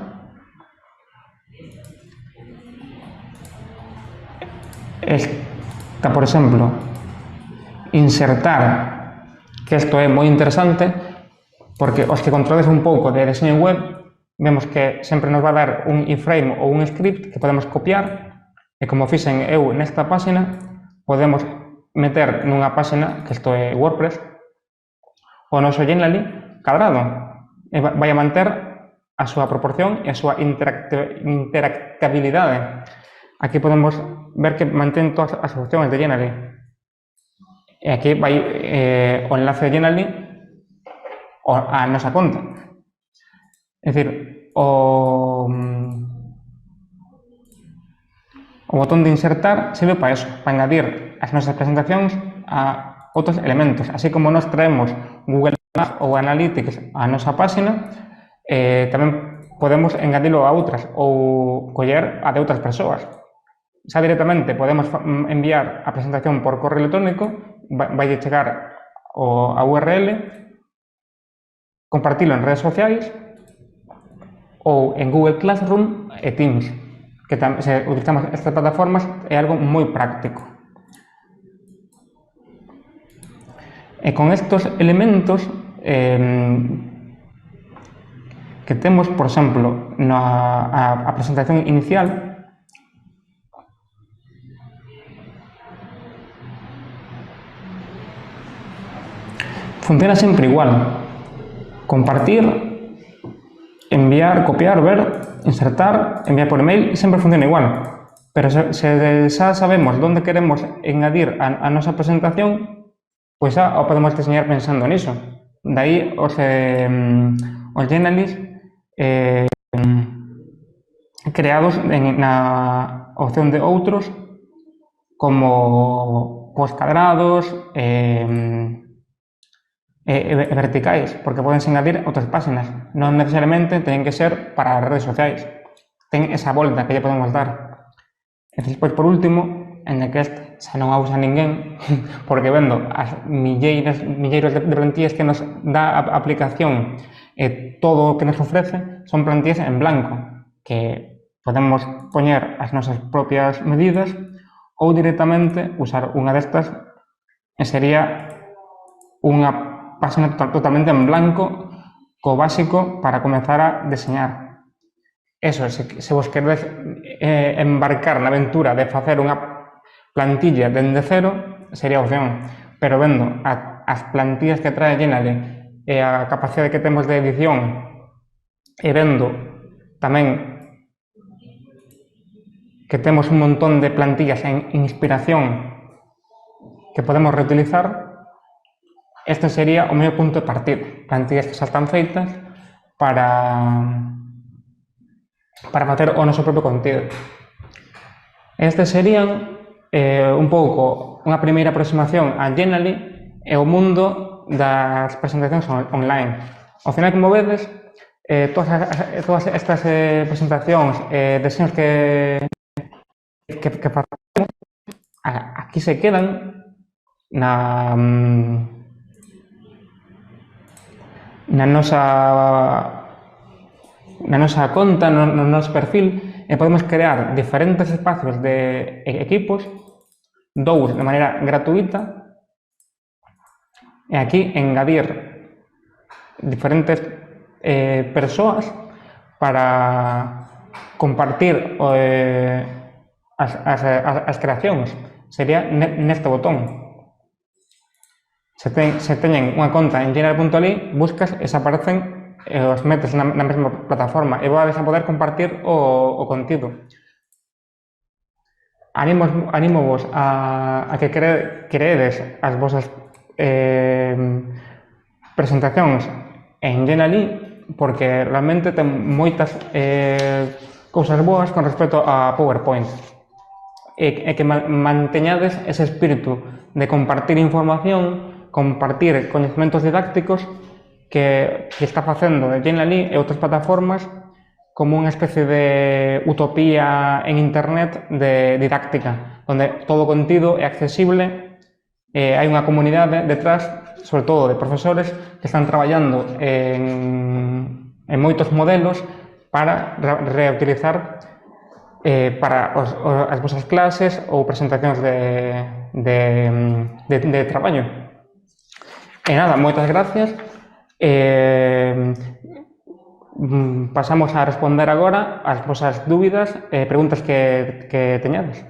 Por exemplo, insertar, que isto é moi interesante, porque os que controles un pouco de deseño web, vemos que sempre nos va a dar un iframe ou un script que podemos copiar, e como fixen eu nesta páxina, podemos meter nunha páxina, que isto é WordPress, o noso Genially cadrado. Vai a manter a súa proporción e a súa interactabilidade. Aquí podemos ver que mantén todas as opcións de Genially. E aquí vai o enlace de Genially a nosa conta. É dicir, o botón de insertar sirve para eso, para engadir as nosas presentacións a outros elementos. Así como nos traemos Google Maps ou Analytics a nosa página, tamén podemos engadilo a outras ou coller a de outras persoas. Xa directamente podemos enviar a presentación por correo electrónico, vai chegar a URL, compartilo en redes sociais ou en Google Classroom e Teams, que se utilizamos estas plataformas é algo moi práctico. E con estos elementos que temos, por exemplo, a presentación inicial, funciona sempre igual. Compartir, enviar, copiar, ver, insertar, enviar por email, sempre funciona igual. Pero se xa sabemos onde queremos engadir a nosa presentación, pois xa o podemos diseñar pensando niso. Daí os Geniallys creados na opción de outros como cadrados verticais, porque poden engadir outras páxinas. Non necesariamente teñen que ser para as redes sociais. Ten esa volta que lle podemos dar. E despois, por último, en Next xa non a usa ninguén, porque vendo as milleiros de plantillas que nos dá a aplicación e todo o que nos ofrece son plantillas en blanco, que podemos poñer as nosas propias medidas ou directamente usar unha destas e sería unha página totalmente en blanco co básico para comenzar a deseñar. Eso, se vos queredes embarcar na aventura de facer unha plantilla dende cero, sería opción, pero vendo as plantillas que trae Genially e a capacidade que temos de edición e vendo tamén que temos un montón de plantillas en inspiración que podemos reutilizar, este sería o meu punto de partida. Plantillas que xa están feitas para facer o noso propio contido. Estes serían un pouco unha primeira aproximación a Genially e o mundo das presentacións online. Ao final, como vedes, todas estas presentacións e deseños que facemos aquí se quedan na nosa conta, no noso perfil, e podemos crear diferentes espacios de equipos, dous de maneira gratuita, e aquí engadir diferentes persoas para compartir as creacións. Sería neste botón. Se teñen unha conta en Genially.ly, buscas e se aparecen e os metes na mesma plataforma e vades a poder compartir o contido. Anímovos a que creedes as vosas presentacións en Genially, porque realmente ten moitas cousas boas con respecto a PowerPoint e que manteñades ese espírito de compartir información, compartir coñecementos didácticos que está facendo de Genially e outras plataformas como unha especie de utopía en internet de didáctica, onde todo o contido é accesible e hai unha comunidade detrás, sobre todo de profesores que están traballando en moitos modelos para reutilizar para as vosas clases ou presentacións de traballo. E nada, moitas gracias. Pasamos a responder agora as vosas dúbidas e preguntas que teñades.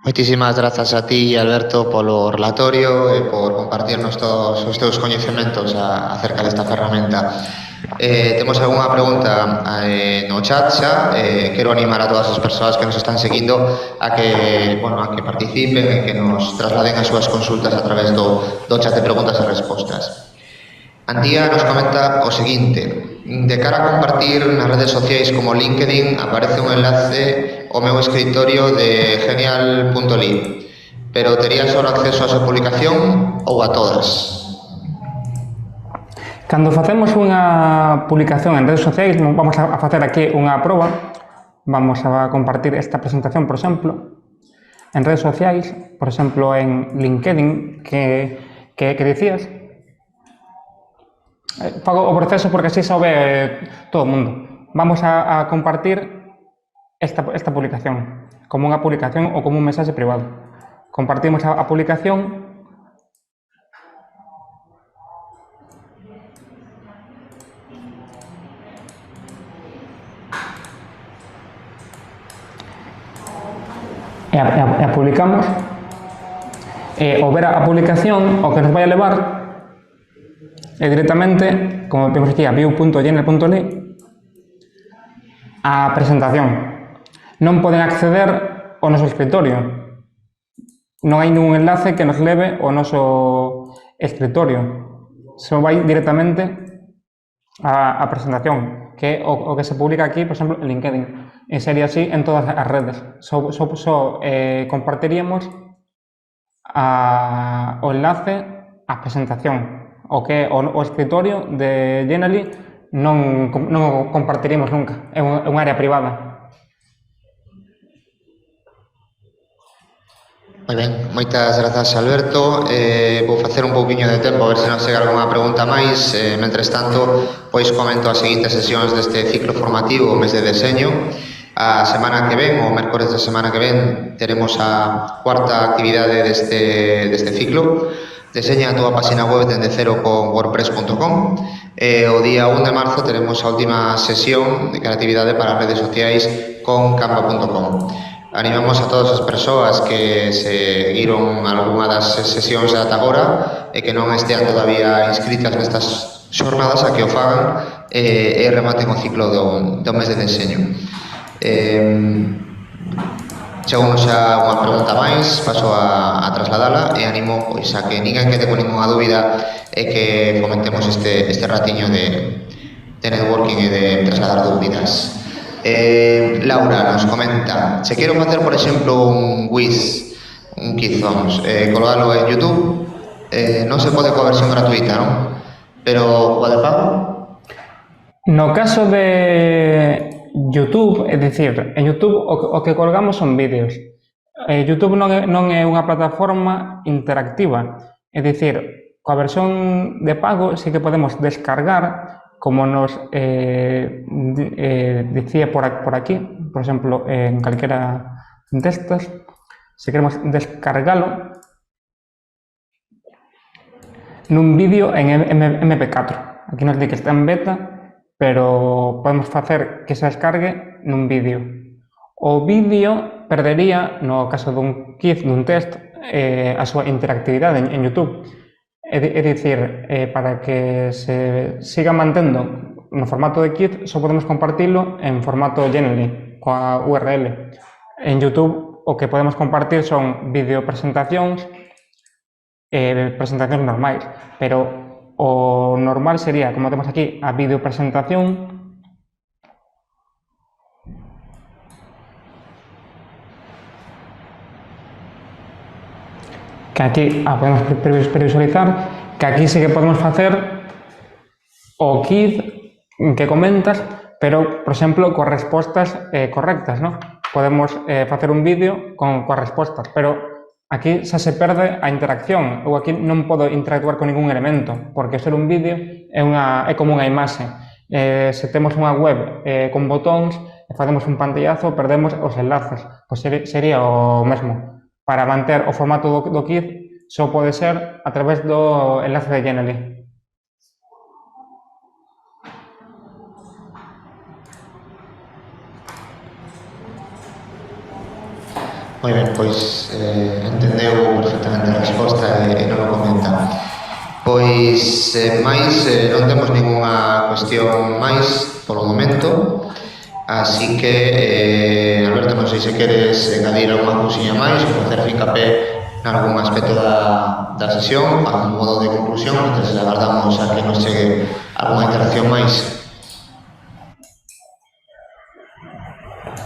Moitísimas grazas a ti, Alberto, polo relatorio e por compartirnos todos os teus coñecementos acerca desta ferramenta. Temos algunha pregunta no chat xa. Quero animar a todas as persoas que nos están seguindo a que participen e que nos trasladen as súas consultas a través do chat de preguntas e respostas. Antía nos comenta o seguinte: de cara a compartir nas redes sociais como LinkedIn aparece un enlace ao meu escritorio de genial.ly, pero tería só acceso a súa publicación ou a todas? Cando facemos unha publicación en redes sociais, vamos a facer aquí unha proba. Vamos a compartir esta presentación, por exemplo, en redes sociais, por exemplo, en LinkedIn, que dicías. Fago o proceso porque así sabe todo o mundo. Vamos a compartir esta publicación como unha publicación ou como un mensaxe privado. Compartimos a publicación. E a publicamos. Ao ver a publicación, o que nos vai a levar é directamente, como vemos aquí, a view.genial.ly, a presentación. Non poden acceder ao noso escritorio. Non hai ningún enlace que nos leve ao noso escritorio. Só vai directamente a presentación, que é o que se publica aquí, por exemplo, en LinkedIn. E sería así en todas as redes. Só compartiríamos o enlace á presentación. O que o escritorio de Genially non o compartiríamos nunca. É unha área privada. Moi ben, moitas grazas, Alberto. Vou facer un pouquiño de tempo a ver se nos chega algunha pregunta máis. Mentres tanto, pois comento as seguintes sesións deste ciclo formativo, o mes de deseño. A semana que ven, o mércores da semana que ven, teremos a cuarta actividade deste ciclo. Deseña a túa página web dende cero con wordpress.com. O día 1 de marzo teremos a última sesión de creatividade para as redes sociais con canva.com. Animamos a todas as persoas que seguiron algunha das sesións ata agora e que non estean todavía inscritas nestas xornadas a que o fagan e rematen o ciclo do mes de deseño. Chegamos xa unha pregunta máis, paso a trasladala e animo pois a que ninguén quede con ninguna dúbida e que fomentemos este ratiño de networking e de trasladar dúbidas. Laura nos comenta: se quero facer, por exemplo, un quiz, vamos, colgalo en YouTube, non se pode coa versión gratuita, non? Pero coa de pago? No caso de YouTube, é dicir, en YouTube o que colgamos son vídeos. YouTube non é unha plataforma interactiva, é dicir, coa versión de pago sí que podemos descargar, como nos dicía por aquí, por exemplo, en calquera destas, se queremos descargalo nun vídeo en MP4. Aquí nos di que está en beta, pero podemos facer que se descargue nun vídeo. O vídeo perdería, no caso dun quiz, dun test, a súa interactividade en YouTube. É dicir, para que se siga mantendo no formato de quiz, só podemos compartilo en formato Genially, coa URL. En YouTube o que podemos compartir son videopresentacións e presentacións normais, pero o normal sería, como temos aquí, a videopresentación, que aquí podemos previsualizar, que aquí sí que podemos facer o quiz que comentas, pero, por exemplo, coas respostas correctas, non? Podemos facer un vídeo coas respostas, pero aquí xa se perde a interacción. Eu aquí non podo interactuar con ningún elemento, porque ser un vídeo é como unha imaxe. Se temos unha web con botóns e facemos un pantallazo, perdemos os enlaces. Pois sería o mesmo. Para manter o formato do quiz só pode ser a través do enlace de Genially. Moi ben, pois entendeu perfectamente a resposta e non o comenta. Pois, máis, non temos ningunha cuestión máis polo momento, así que, Alberto, non sei se queres engadir alguna cousiña máis ou facer fincapé nalgún aspecto da sesión a modo de conclusión, mentre agardamos a que nos chegue alguna interacción máis.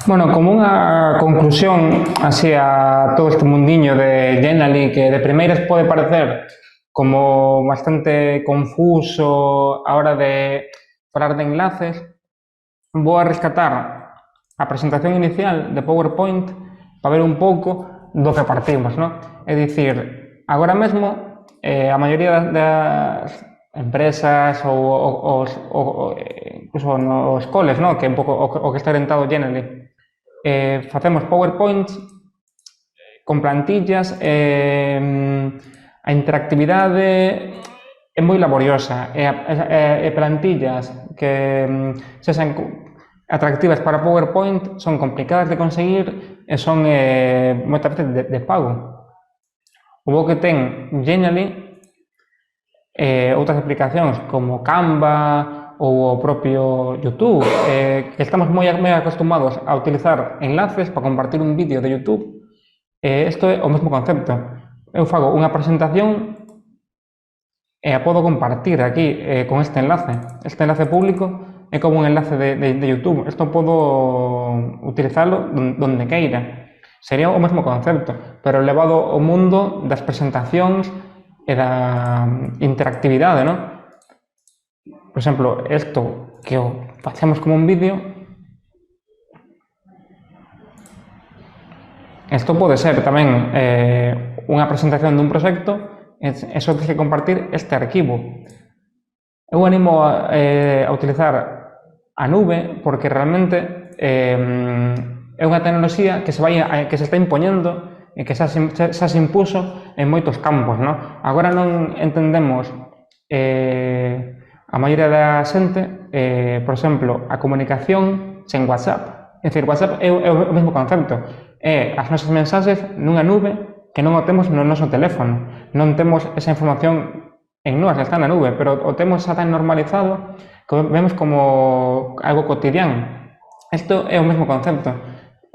Bueno, como unha conclusión así a todo este mundiño de Genially, que de primeiras pode parecer como bastante confuso a hora de falar de enlaces, vou a rescatar a presentación inicial de PowerPoint para ver un pouco do que partimos, non? É dicir, agora mesmo a maioría das empresas ou incluso nos coles, non? Que é un pouco o que está orientado Genially, facemos PowerPoint con plantillas, a interactividade é moi laboriosa e plantillas que sexan atractivas para PowerPoint son complicadas de conseguir e son moitas veces de pago. O bo que ten Genially outras aplicacións como Canva ou o propio YouTube, que estamos moi acostumados a utilizar enlaces para compartir un vídeo de YouTube. Isto é o mesmo concepto. Eu fago unha presentación e a podo compartir aquí con este enlace. Este enlace público é como un enlace de YouTube. Isto podo utilizalo donde queira. Sería o mesmo concepto, pero elevado ao mundo das presentacións e da interactividade, non? Por exemplo, isto que o facemos como un vídeo, isto pode ser tamén unha presentación dun proxecto e só tens que compartir este arquivo. Eu animo a utilizar a nube porque realmente é unha tecnoloxía que se está impoñendo e que xa se impuso en moitos campos, non? Agora non entendemos a maioría da xente, por exemplo, a comunicación sen WhatsApp. É dicir, WhatsApp é o mesmo concepto. É as nosas mensaxes nunha nube que non o temos no noso teléfono. Non temos esa información en nós, está na nube, pero o temos xa tan normalizado que vemos como algo cotidiano. Isto é o mesmo concepto.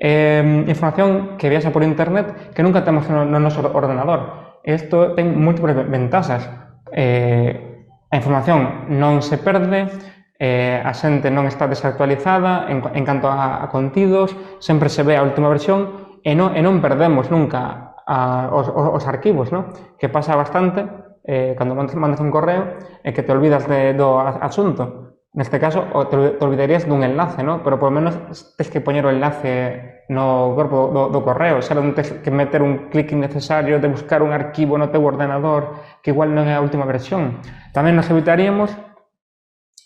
Información que viaxa por internet que nunca temos no noso ordenador. Isto ten múltiples ventaxas. A información non se perde, a xente non está desactualizada en canto a contidos, sempre se ve a última versión e non perdemos nunca os arquivos, non? Que pasa bastante cando mandas un correo e que te olvidas do asunto. Neste caso, te olvidarías dun enlace, non? Pero por lo menos tens que poñer o enlace no corpo do correo, xa non tens que meter un clic innecesario de buscar un arquivo no teu ordenador que igual non é a última versión. Tamén nos evitaríamos,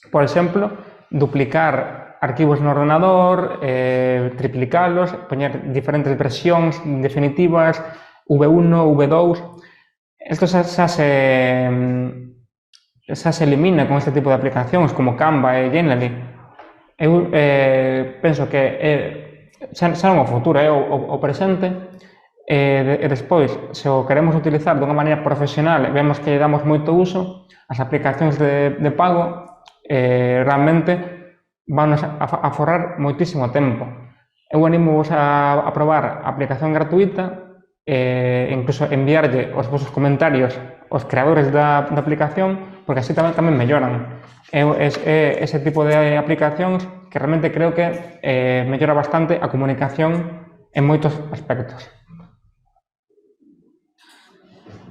por exemplo, duplicar arquivos no ordenador, triplicalos, poñer diferentes versións definitivas, V1, V2. Isto xa se elimina con este tipo de aplicacións como Canva e Genially. Eu penso que xa non o futuro, é o presente, e despois, se o queremos utilizar dunha maneira profesional e vemos que lle damos moito uso, as aplicacións de pago realmente van a forrar moitísimo tempo. Eu animo-vos a probar a aplicación gratuita e incluso enviarlle os vosos comentarios aos creadores da aplicación, porque así tamén melloran. É ese tipo de aplicacións que realmente creo que mellora bastante a comunicación en moitos aspectos.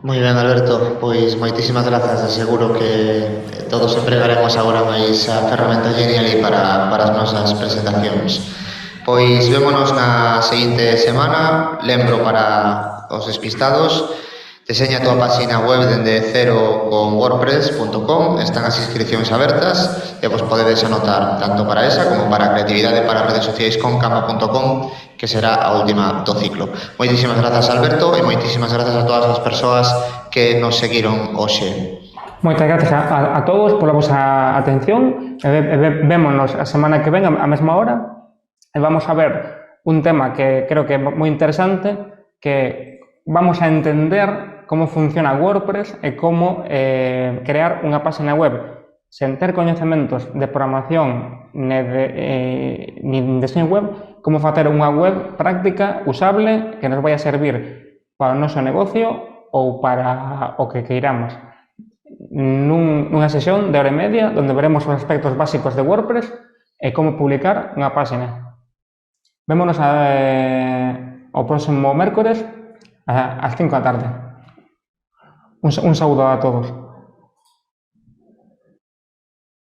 Moi ben, Alberto, pois moitísimas grazas. Seguro que todos empregaremos agora máis a ferramenta Genially para as nosas presentacións. Pois vémonos na seguinte semana. Lembro para os despistados, deseña a tua página web dende cero con wordpress.com, están as inscripcións abertas e vos podedes anotar tanto para esa como para a creatividade para redes sociais con canva.com, que será a última do ciclo. Moitísimas grazas, Alberto, e moitísimas grazas a todas as persoas que nos seguiron hoxe. Moitas grazas a todos pola vosa atención. Vémonos a semana que ven a mesma hora e vamos a ver un tema que creo que é moi interesante, que vamos a entender como funciona WordPress e como crear unha página web sen ter coñecementos de programación ni de deseño web, como facer unha web práctica, usable, que nos vai a servir para o noso negocio ou para o que queiramos. Nunha sesión de hora e media onde veremos os aspectos básicos de WordPress e como publicar unha página. Vémonos o próximo mércores ás 5 da tarde. Un saúdo a todos.